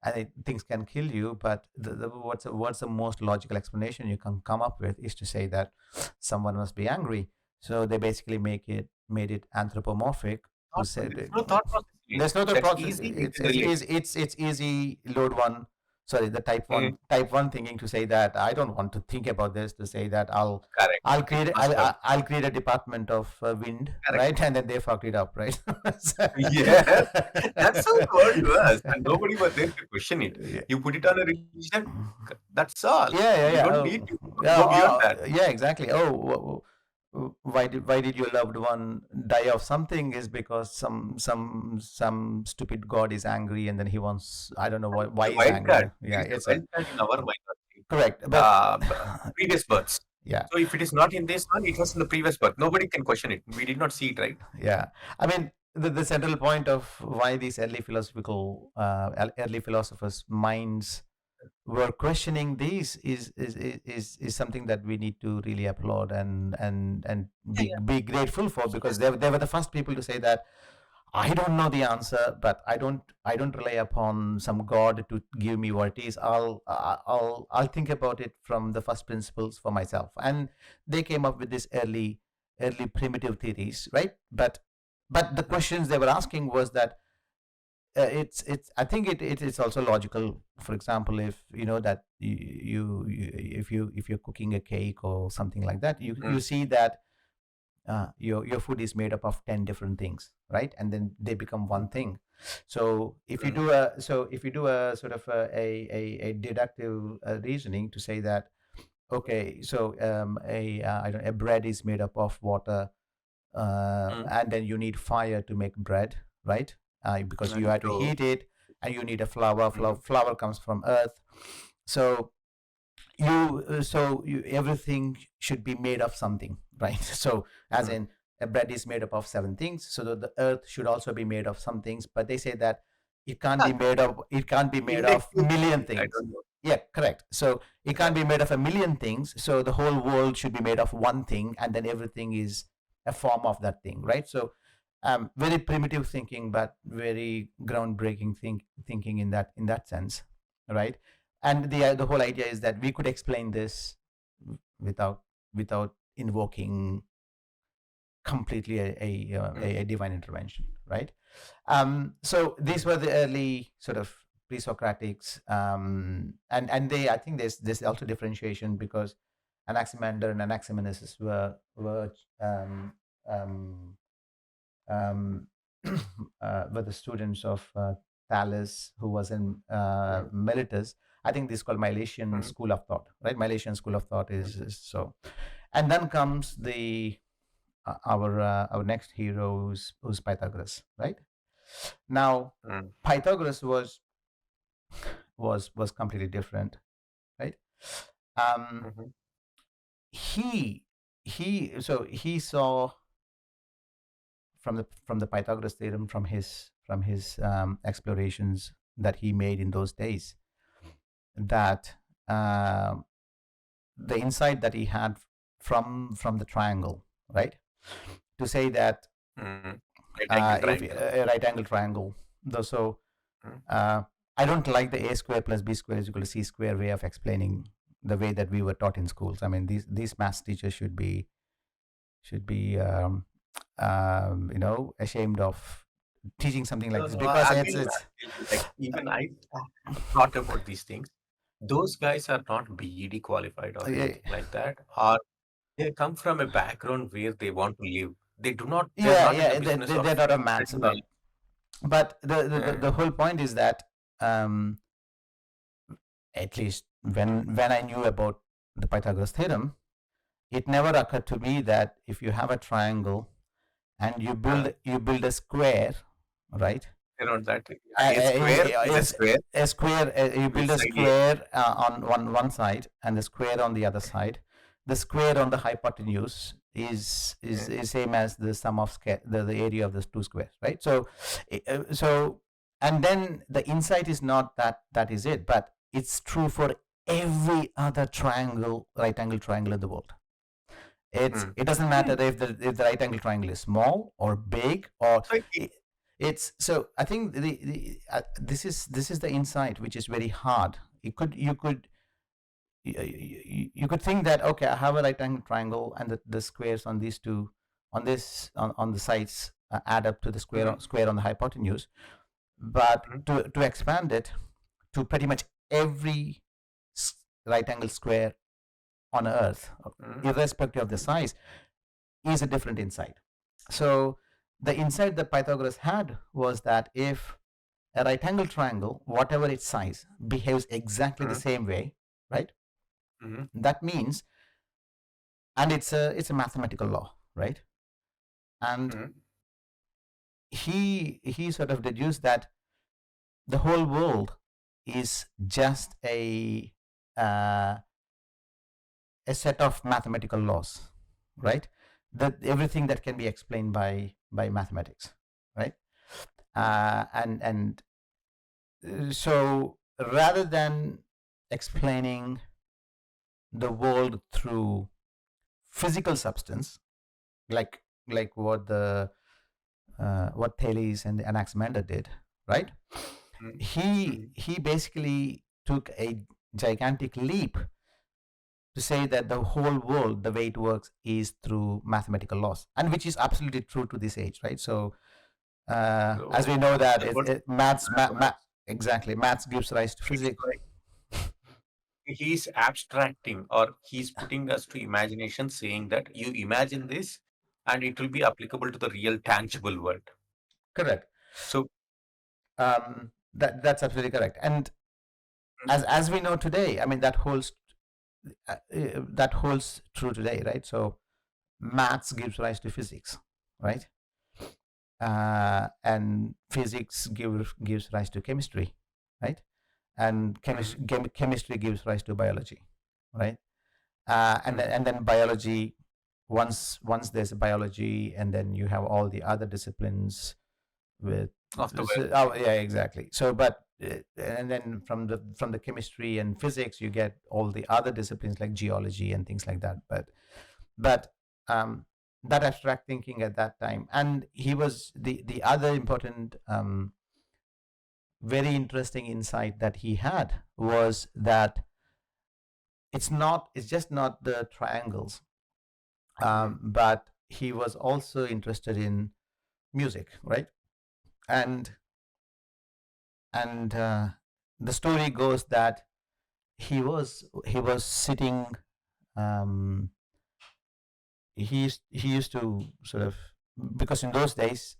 and things can kill you. But what's the most logical explanation you can come up with is to say that someone must be angry. So they basically made it anthropomorphic to say There's no thought process in it. there's no thought That's process. easy. We can relate. It's easy load one. Sorry, the Mm, type one thinking to say that I don't want to think about this, to say that correct. It must have. I'll create a department of wind, Correct. right? And then they fucked it up, right? Yes. That's how the world was. And nobody was there to question it. Yeah. You put it on a religion, that's all. Yeah, yeah, You yeah. don't need Oh, to yeah, go beyond that. yeah, exactly. Oh, why did your loved one die of something? Is because some stupid god is angry, and then he wants, I don't know It's why a he's wild angry. card. Yeah, There is a it's a wild card in our minority. correct, but Previous births. yeah, So if it is not in this one, it was in the previous birth. Nobody can question it. We did not see it, right? yeah. I mean, the central point of why these early philosophers' minds were questioning these is something that we need to really applaud and Yeah, yeah. be grateful for, because Yes. they were the first people to say that I don't know the answer, but I don't rely upon some god to give me what it is. I'll think about it from the first principles for myself. And they came up with this early primitive theories, right? But the questions they were asking was that it's I think it is also logical. For example, if you know that if you're cooking a cake or something like that, you Mm, see that your food is made up of 10 different things, right? And then they become one thing. So mm, if you do a sort of a deductive reasoning to say that, okay, so I don't a bread is made up of water, mm. and then you need fire to make bread, right? Because you And have to so, heat it, and you need a flour. mhm, Flour comes from earth. So everything should be made of something, right? So as mm. in a bread is made up of seven things, so the earth should also be made of some things, but they say that it can't be made of Index, million I things. don't know. Yeah, correct. So it can't Yeah. be made of a million things, so the whole world should be made of one thing, and then everything is a form of that thing, right? So very primitive thinking, but very groundbreaking thinking in that sense, right? And the whole idea is that we could explain this without invoking completely Mm, a divine intervention, right? So these were the early sort of pre-Socratics, and they, I think there's also differentiation, because Anaximander and Anaximenes um, um, um, were the students of Thales, who was in mm, Miletus. I think this is called Milesian mm, school of thought, right? Milesian school of thought mm, is so. And then comes our next hero, who's Pythagoras, right? Now, mm, Pythagoras was completely different, right? Um, mhm, he he saw from the Pythagoras theorem, from his explorations that he made in those days, that um the insight that he had from the triangle, right? To say that mm. Right angle if triangle. a right angle triangle, though, so Mm. uh, I don't like the a square plus b square is equal to c square way of explaining the way that we were taught in schools. I mean, these maths teachers should be ashamed of teaching something like No, this, no, because I'll it's tell you, like, even I thought about these things. Those guys are not BED qualified or yeah, anything like that, or They come from a background where they want to live. They're Yeah, not in the yeah, business they're of not a maths, spreading knowledge. but Uh, the whole point is that um, at least when I knew about the Pythagoras theorem, it never occurred to me that if you have a triangle and uh, you build a square, right? around that. A square is a Is square. a square, you build This a idea. square on one side and the square on the other side. The square on the hypotenuse Uh, is same as the sum of the area of the two squares, right? So so and then the insight is not that that is it, but it's true for every other triangle, right angle triangle in the world. mm. It doesn't matter if the right angle triangle is small or big or So it's so I think this is the insight which is very hard. You could think that okay, I have a right angle triangle and the squares on these two on the sides add up to the mhm, square on the hypotenuse, but mhm, to expand it to pretty much every right angle square on earth, mhm, irrespective of the size, is a different insight. So the insight that Pythagoras had was that if a right angle triangle, whatever its size, behaves exactly the mhm, same way, right? mhm, That means, and it's a mathematical law, right? And mhm, he sort of deduced that the whole world is just uh, a set of mathematical laws, right? That everything that can be explained by mathematics, right? And so rather than explaining the world through physical substance, like what the what Thales and Anaximander did, right? mhm, mhm. He basically took a gigantic leap to say that the whole world, the way it works, is through mathematical laws, and which is absolutely true to this age, right? So as we So know that that's what maths mathematics. exactly maths gives rise to It's physics. like he's abstracting or he's putting us to imagination, saying that you imagine this and it will be applicable to the real tangible world. Correct. So, That's absolutely correct. And as we know today, I mean that holds true today, right? So maths gives rise to physics, right? And physics gives rise to chemistry, right? And mhm, chemistry gives rise to biology, right? mhm, And then biology, once there's a biology, and then you have all the other disciplines with of the world. so, oh yeah, exactly. So but and then from the chemistry and physics you get all the other disciplines like geology and things like that, but um that abstract thinking at that time, and he was the other important very interesting insight that he had was that it's just not the triangles, Mhm, but he was also interested in music, right? and and the story goes that he was sitting, um, he used to sort of, because in those days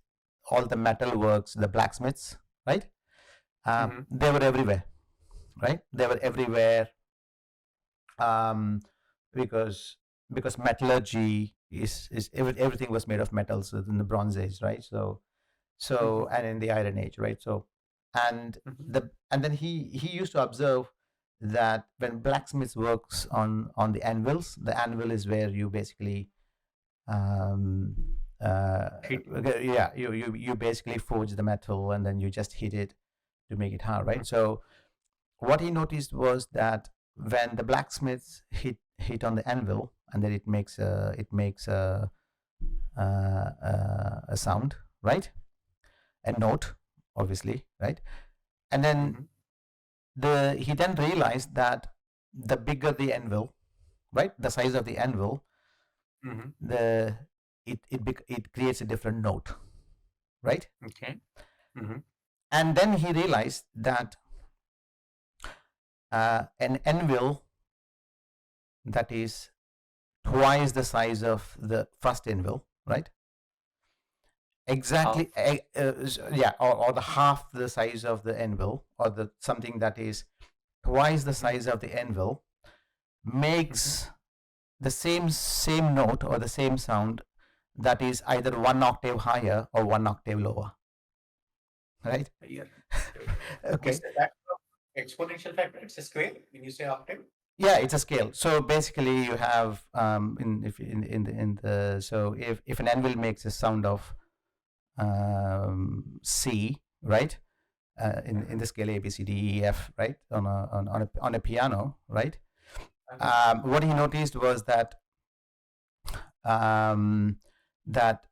all the metal works, the blacksmiths, right? mhm, They were everywhere, right? They were everywhere, um, because metallurgy everything was made of metals in the Bronze Age, right? So mhm, and in the Iron Age, right? So and mhm, and then he used to observe that when blacksmiths works on the anvils, the anvil is where you basically um uh hit. yeah, you basically forge the metal and then you just hit it to make it hard, right? So what he noticed was that when the blacksmiths hit on the anvil and then it makes a sound, right? A note, obviously, right? And then Mhm, he then realized that the bigger the anvil, right, the size of the anvil, mhm, the it creates a different note, right? okay. Mhm, And then he realized that an anvil that is twice the size of the first anvil, right? Exactly, or the half the size of the anvil, or the something that is twice the size of the anvil, makes the same note or the same sound that is either one octave higher or one octave lower, right? Yeah. Okay. Is that exponential factor? It's a square when you say octave. Yeah, it's a scale. So basically, you have in the so if an anvil makes a sound of C, right? In the scale A B C D E F, right? On a piano, right? What he noticed was that that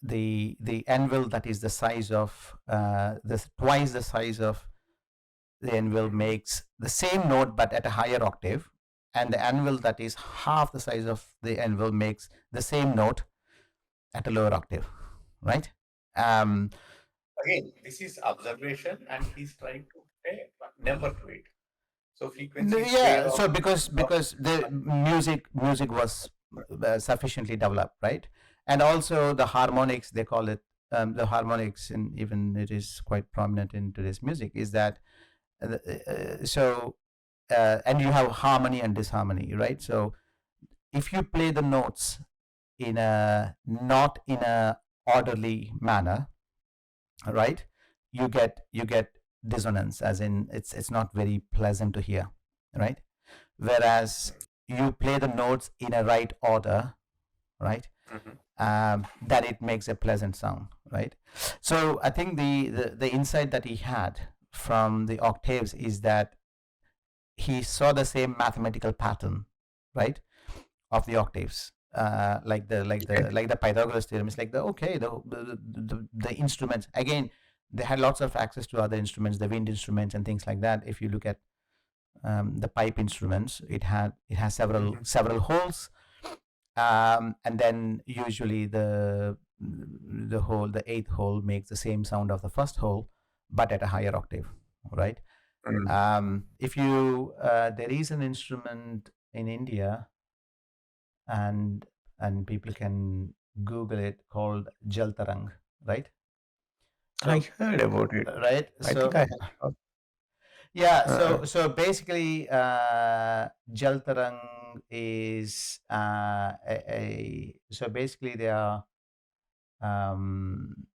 the anvil that is the size of this twice the size of the anvil makes the same note but at a higher octave, and the anvil that is half the size of the anvil makes the same note at a lower octave, right? Again, this is observation, and he's trying to say number to it. So frequency square Yeah, of so because the music was sufficiently developed, right? And also the harmonics, they call it the harmonics, and even it is quite prominent in today's music, is that and you have harmony and disharmony, right? So if you play the notes in a not in a orderly manner, right, you get dissonance, as in it's not very pleasant to hear, right? Whereas you play the notes in a right order, right, that it makes a pleasant sound, right? So I think the insight that he had from the octaves is that he saw the same mathematical pattern, right, of the octaves, like the Pythagoras theorem. It's like the instruments again. They had lots of access to other instruments, the wind instruments and things like that. If you look at the pipe instruments, it has several holes, and then usually the eighth hole makes the same sound of the first hole, but at a higher octave, right? If you there is an instrument in India, and people can Google it, called Jaltarang, right? I So heard about it. right, I so think I have. yeah, so basically, Jaltarang is so basically they are um,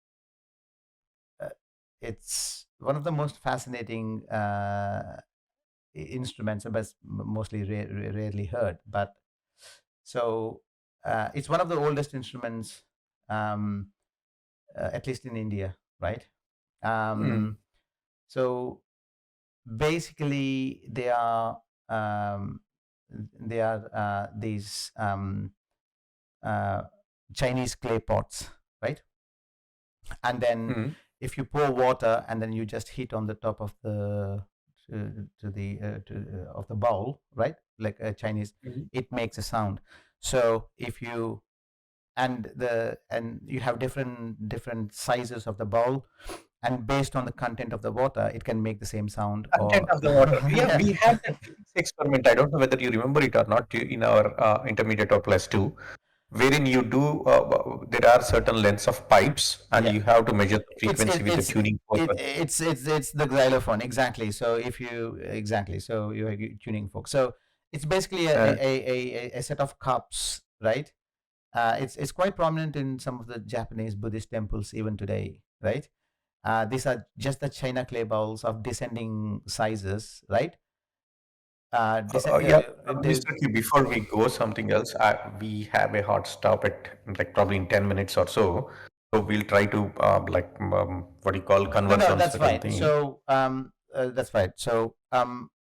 it's one of the most fascinating instruments, but mostly rarely heard. But so it's one of the oldest instruments, um, at least in India, right? So basically, um, they are these uh, Chinese clay pots, right? And then if you pour water and then you just hit on the top of the of the bowl, right? Like a Chinese, it makes a sound. So if you and you have different sizes of the bowl, and based on the content of the water, it can make the same sound. Content Or of the water. Yeah, yeah, we had that physics experiment. I don't know whether you remember it or not in our intermediate or plus two, wherein you do there are certain lengths of pipes, and yeah. you have to measure the It's frequency it, with the it's tuning fork. it's the xylophone, exactly. So if you exactly, so you have your tuning fork. So it's basically a set of cups, right? It's quite prominent in some of the Japanese Buddhist temples even today, right? These are just the China clay bowls of descending sizes, right? Yeah, They, Mr. Q, before we go something else, we have a hard stop at like probably in 10 minutes or so. So we'll try to what do you call no, converse no, on that's certain fine. things. So that's fine. So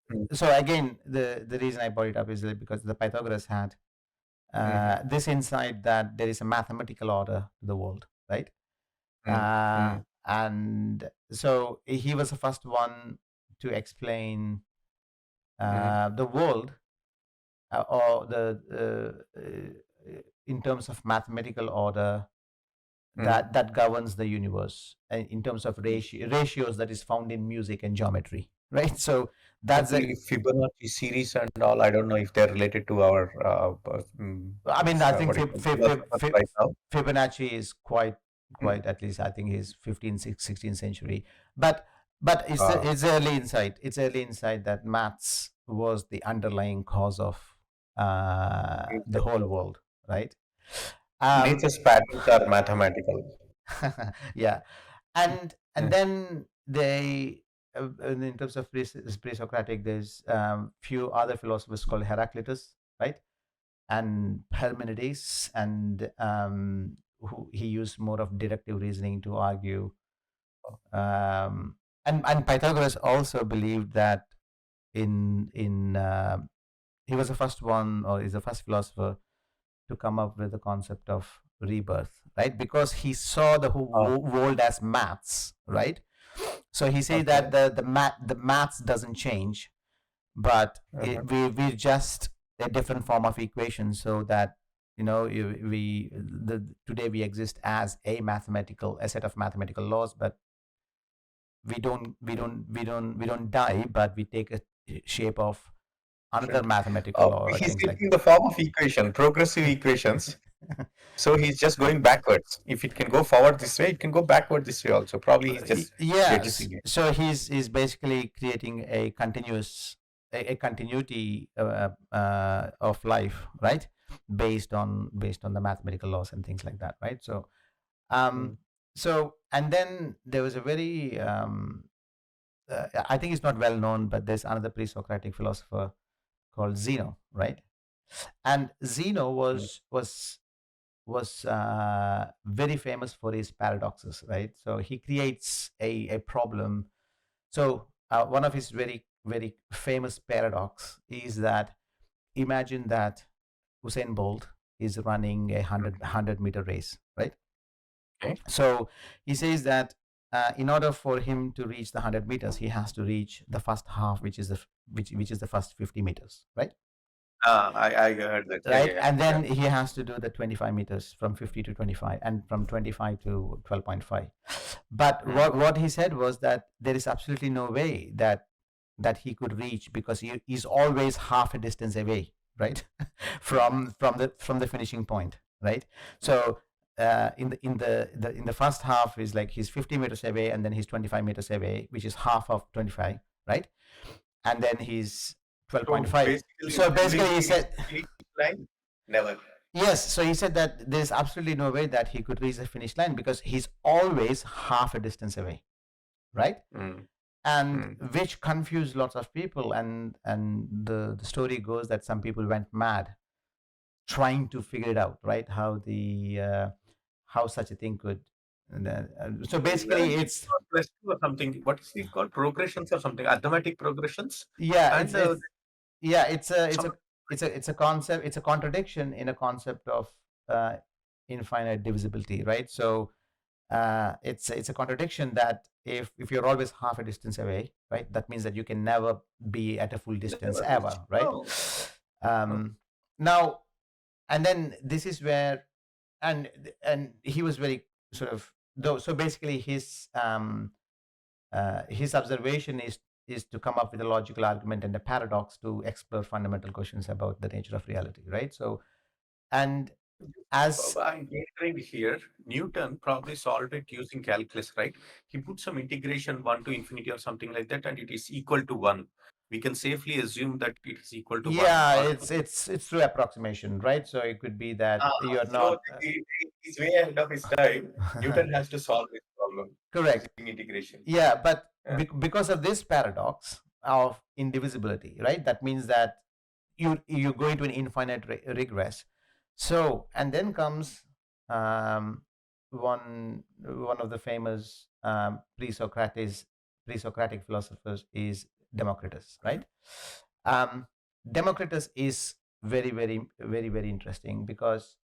Mm, so again, the reason I brought it up is that because the Pythagoras had this insight that there is a mathematical order to the world, right? mm, mm, And so he was the first one to explain mm, the world, or in terms of mathematical order mm, that governs the universe, in terms of ratios that is found in music and geometry, right? So That's a, Probably Fibonacci series and all. I don't know if they're related to our I mean, I think what do you call philosophers right now. Fibonacci is Mm. quite, at least I think he's 15th 16th century, but it's Uh, it's early insight. It's early insight that maths was the underlying cause of the whole world, right? Um, Nature's patterns are mathematical. yeah, and Yeah. then they in terms of pre-Socratic, there's few other philosophers called Heraclitus, right? And Parmenides, and who he used more of deductive reasoning to argue. And Pythagoras also believed that in he was the first one, or is the first philosopher to come up with the concept of rebirth, right? Because he saw the whole Oh, world as maths, right? So he says that okay. the maths doesn't change, but Uh-huh. we just a different form of equation, so that today we exist as a set of mathematical laws, but we don't die, but we take a shape of another Different. mathematical law or He's things like taking the form of equation, progressive equations. that. So he's just going backwards. If it can go forward this way, it can go backward this way also. Probably he's just Yes, reducing it. so he's basically creating a a continuity of life, right? Based on the mathematical laws and things like that, right? So um Mm. and then there was a very I think it's not well known, but there's another pre-Socratic philosopher called Zeno, right? And Zeno Mm. was very famous for his paradoxes, right? So he creates a problem. So one of his very famous paradox is that, imagine that Usain Bolt is running a 100 meter race, right? Okay. So he says that in order for him to reach the 100 meters, he has to reach the first half, which is the first 50 meters, right? I heard that. Yeah, yeah, Right, yeah. and Yeah. then he has to do the 25 meters from 50 to 25, and from 25 to 12.5. But Mm. what he said was that there is absolutely no way that he could reach, because he's always half a distance away, right? Mm. From the finishing point, right? So in the first half is like he's 50 meters away, and then he's 25 meters away, which is half of 25, right? And then he's So 12.5. basically, So will he basically he reach said, the finish line? Never. yes, so he said that there's absolutely no way that he could reach the finish line, because he's always half a distance away, right? Mm. And Mm. which confused lots of people, and the story goes that some people went mad trying to figure it out, right? How such a thing could. So So basically, this it's, was plus two or something. What is it called? Progressions or something? Arithmetic progressions, yeah, and yeah, some. it's a concept, it's a contradiction in a concept of uh, infinite divisibility, right? So it's a contradiction that if you're always half a distance away, right, that means that you can never be at a full distance Never reach. ever, right? Oh. Oh. um Now, and then this is where, and he was very sort of, though, so basically his observation is to come up with a logical argument and a paradox to explore fundamental questions about the nature of reality, right? So, and as, I'm entering here. Newton probably solved it using calculus, right? He put some integration 1 to infinity or something like that, and it is equal to 1. We can safely assume that it is equal to 1. yeah, Or it's through approximation, right? So it could be that ah, you're so not he's way ahead of his time. Newton has to solve this problem correct. using integration. Yeah, but Yeah. because of this paradox of indivisibility, right? That means that you go into an infinite regress. So, and then comes um, one of the famous pre-Socratic philosophers is Democritus, right? Um, Democritus is very interesting, because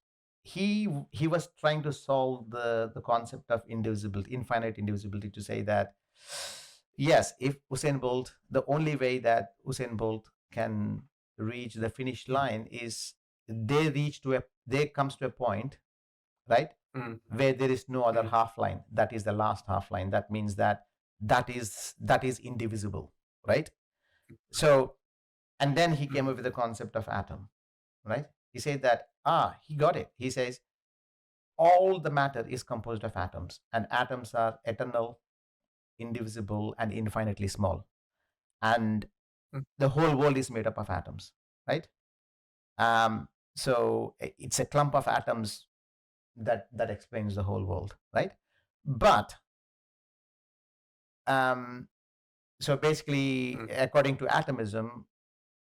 he was trying to solve the concept of indivisibility, infinite indivisibility, to say that, yes, if Usain Bolt, the only way that Usain Bolt can reach the finish line is they comes to a point, right, Mm. where there is no other Mm. half line, that is the last half line. That means that that is indivisible, right? So, and then he came up with the concept of atom, right? He said that, he got it. He says, all the matter is composed of atoms, and atoms are eternal, indivisible, and infinitely small. And Mm, the whole world is made up of atoms, right? Um, so it's a clump of atoms that explains the whole world, right? But so basically, mm, according to atomism,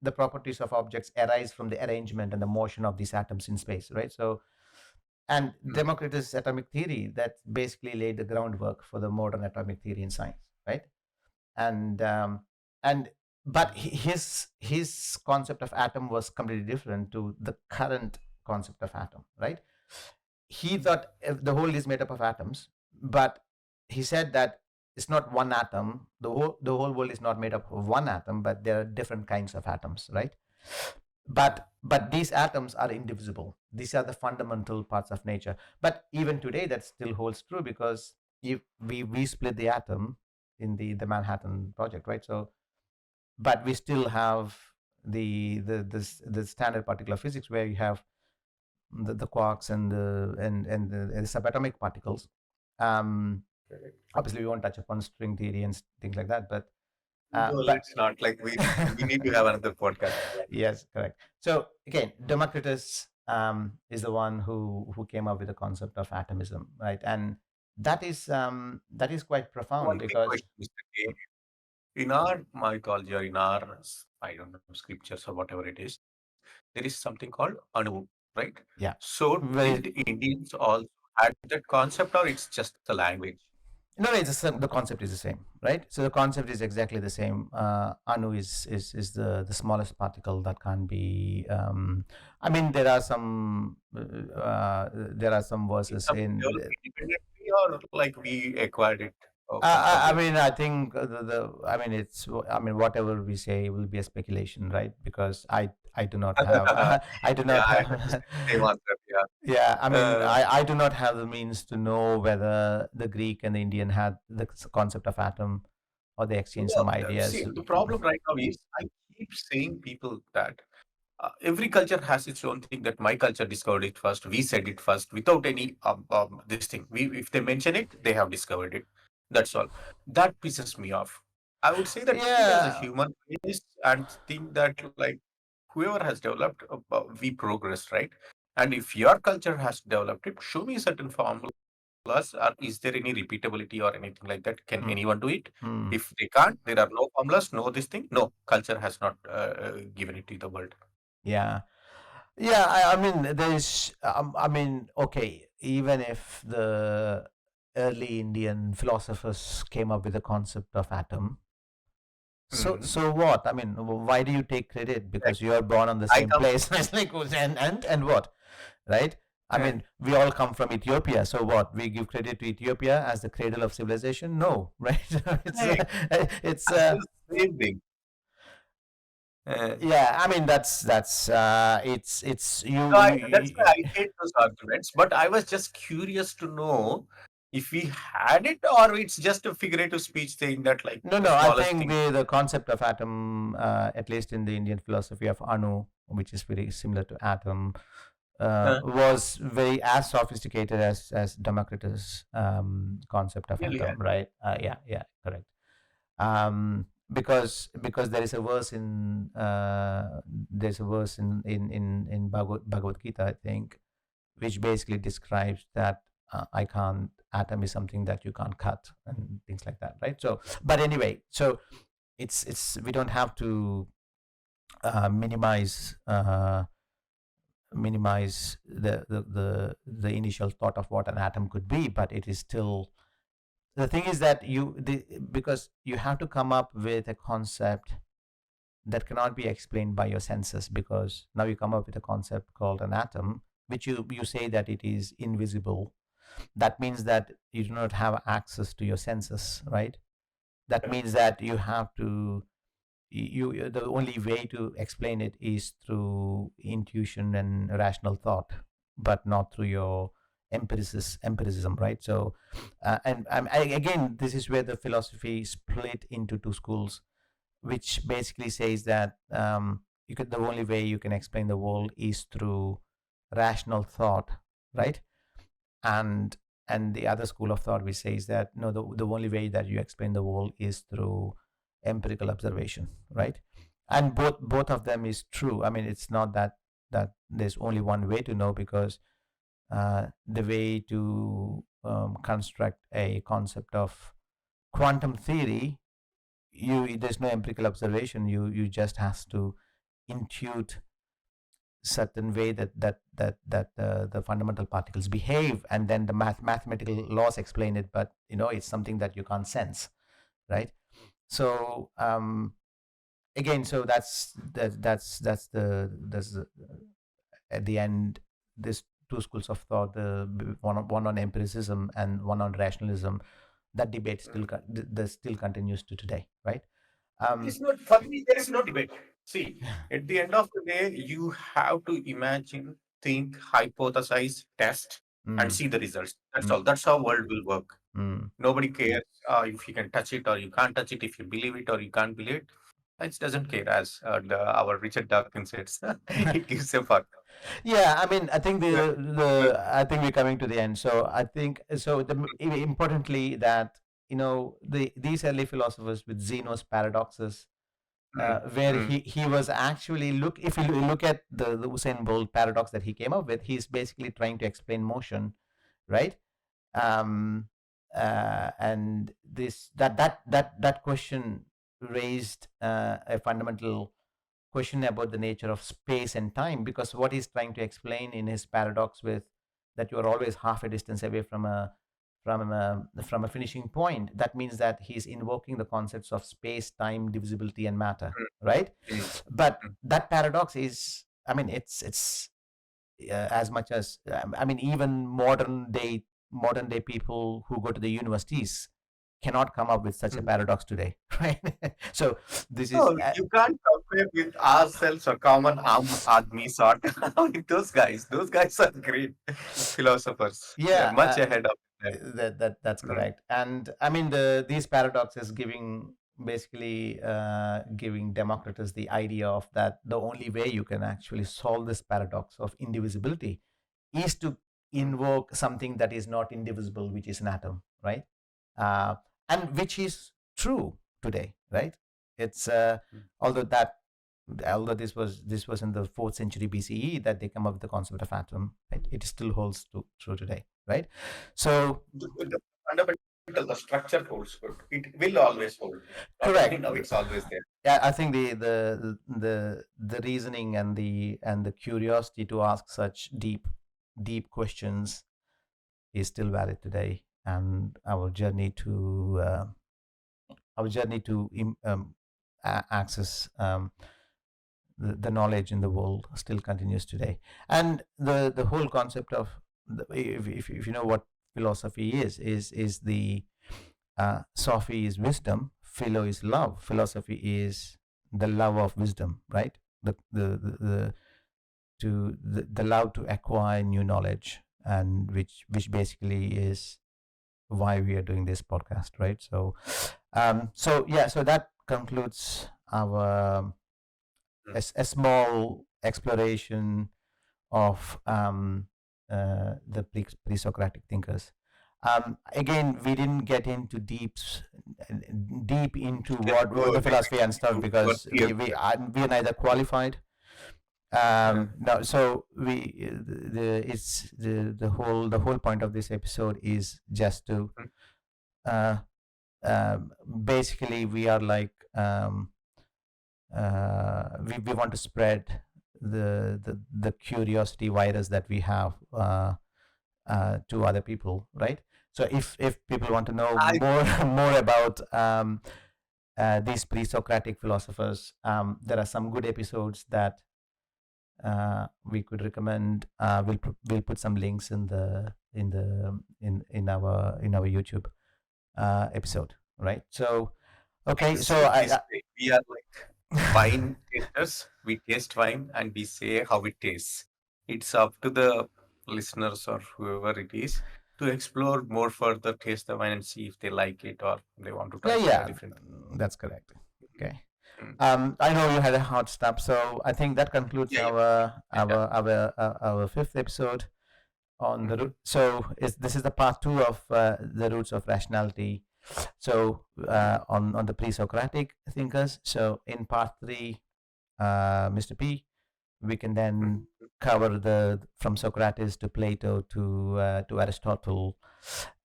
the properties of objects arise from the arrangement and the motion of these atoms in space, right? So, and mm. Democritus' atomic theory that basically laid the groundwork for the modern atomic theory in science, right? And and but his concept of atom was completely different to the current concept of atom, right? He thought the whole is made up of atoms, but he said that it's not one atom. The whole world is not made up of one atom, but there are different kinds of atoms, right? But these atoms are indivisible. These are the fundamental parts of nature. But even today, that still holds true, because if we split the atom in the Manhattan Project, right? So, but we still have the standard particle of physics, where you have the quarks and the subatomic particles. Correct. Obviously, we won't touch upon string theory and things like that, but No, but let's not. Like we need to have another podcast. yes, correct. So again, Democritus is the one who came up with the concept of atomism, right? And that is quite One profound, quick because question, Mr. K. In our mythology or in our, I don't know, scriptures or whatever it is, there is something called Anu, right? yeah, So very. did Indians also had that concept, or it's just the language? No, it's the concept is the same, right? So the concept is exactly the same. Anu is the smallest particle that can be. I mean, there are some It's verses something in. developed independently, or like we acquired it from I somewhere? mean, I think I mean, whatever we say will be a speculation, right? Because I do not have I do Yeah, not I had the have same answer. Yeah. yeah, I mean, Uh, I do not have the means to know whether the Greek and the Indian had the concept of atom, or they exchanged some no, see, ideas. the problem right now is I keep saying people that every culture has its own thing, that my culture discovered it first. We said it first without any this thing. If they mention it, they have discovered it. That's all. That pisses me off. I would say that we as a Yeah, human race and think that like whoever has developed, we progress, right? And if your culture has developed it, show me certain formulas. Or is there any repeatability or anything like that? Can mm, anyone do it? mm, If they can't, there are no formulas, no this thing. No, culture has not given it to the world. yeah, yeah. I mean, I mean, okay, even if the early Indian philosophers came up with the concept of atom, so Mhm. so what? I mean, why do you take credit? Like, Because you are born on the I same come. place. It's like, and what? Right? I uh, mean, we all come from Ethiopia. So what? We give credit to Ethiopia as the cradle of civilization? No, right? it's Hey, it's I do the same thing. Uh, yeah. I mean, it's so that's you. why I hate those arguments. But I was just curious to know if we had it, or it's just a figurative speech saying that like No, the no. I smallest think thing. the concept of atom, at least in the Indian philosophy of Anu, which is very similar to atom, Uh, was very as sophisticated as Democritus' concept of really, atom, right? Yeah, yeah, correct. Because there's a verse in Bhagavad Gita, I think, which basically describes that atom is something that you can't cut and things like that, right? So, but anyway, so it's we don't have to minimize the initial thought of what an atom could be, but it is still the thing is that because you have to come up with a concept that cannot be explained by your senses, because now you come up with a concept called an atom, which you say that it is invisible. That means that you do not have access to your senses, right? That means that you have to the only way to explain it is through intuition and rational thought, but not through your empiricism, right? So again, this is where the philosophy split into two schools. which basically says that the only way you can explain the world is through rational thought, right? And the other school of thought which says that no, the only way that you explain the world is through empirical observation, right? And both of them is true. I mean, it's not that there's only one way to know, because the way to construct a concept of quantum theory, there's no empirical observation. You just has to intuit certain way that the fundamental particles behave, and then the mathematical laws explain it, but it's something that you can't sense, right? So again, so that's at the end, this two schools of thought, one on empiricism and one on rationalism, that debate still continues to today, right? There um is no, for me, there is no debate. See, at the end of the day, you have to imagine, think, hypothesize, test, and mm, see the results. That's mm, all. That's how world will work. mm. Nobody cares if you can touch it or you can't touch it, if you believe it or you can't believe it. It doesn't care, as our Richard Dawkins says. It gives a fuck. Yeah, I mean, I think Yeah. I think we're coming to the end. So I think so. Importantly, that these early philosophers with Zeno's paradoxes, Mm, where mm, he was actually if you look at the Usain Bolt paradox that he came up with, he's basically trying to explain motion, right? um and that question raised a fundamental question about the nature of space and time, because what he's trying to explain in his paradox with that you are always half a distance away from a finishing point, that means that he's invoking the concepts of space, time, divisibility, and matter, mm, right? mm, But mm. that paradox is, I mean, it's as much as, I mean, even modern day people who go to the universities cannot come up with such a Mm. paradox today, right? So this is No, you can't compare with ourselves or common Admi sort with those guys. Those guys are great philosophers. They're yeah, much ahead of them. that's Mm, correct. And I mean, these paradoxes giving basically giving Democritus the idea of that the only way you can actually solve this paradox of indivisibility is to mm, invoke something that is not indivisible, which is an atom, right? uh, and which is true today, right? It's mm. although that although this was in the 4th century BCE that they come up with the concept of atom, right? It still holds true today, right? So The fundamental, the structure holds good. It will always hold. Not only correct. now, it's always there. Yeah, I think the reasoning and the curiosity to ask such deep questions is still valid today, and our journey to access the knowledge in the world still continues today. And the whole concept of if you know what philosophy is the Sophy is wisdom, philo is love, philosophy is the love of wisdom, right? The love to acquire new knowledge, and which basically is why we are doing this podcast, right? So yeah, so that concludes our Mm. a small exploration of the pre-Socratic thinkers. Again, we didn't get into deep into Let's what go the next philosophy and stuff, to our because theory. we are neither qualified. Yeah. No, so the whole point of this episode is just to Mm. uh, basically we are like we want to spread the curiosity virus that we have to other people, right? So if people want to know I, more more about these pre-Socratic philosophers, there are some good episodes that we could recommend. We'll put some links in our YouTube episode, right? So like okay, to so see it this way. We are like wine tasters. We taste wine and we say how it tastes. It's up to the listeners or whoever it is to explore more further, taste the wine and see if they like it or they want to yeah, try yeah, different. that's correct. Okay. I know you had a hard stop, so I think that concludes Yeah, our fifth episode on the root. So this is the part two of the roots of rationality. So on the pre-Socratic thinkers. So in part three, Mr. P, we can then cover the from Socrates to Plato to Aristotle,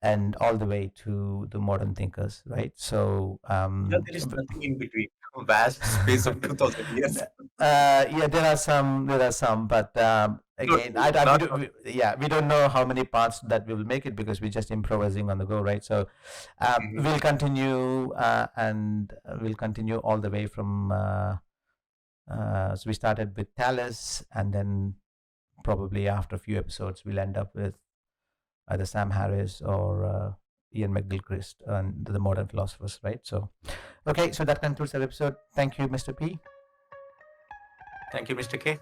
and all the way to the modern thinkers, right? So Yeah, there is nothing in between. Vast space of 2000 years. yeah, there are some, but again, Not we don't know how many parts that we will make it because we're just improvising on the go, right? So we'll continue and we'll continue all the way from. So we started with Thales, and then probably after a few episodes, we'll end up with either Sam Harris or Ian McGilchrist and the modern philosophers, right? So, okay, so that concludes our episode. Thank you, Mr. P. Thank you, Mr. K.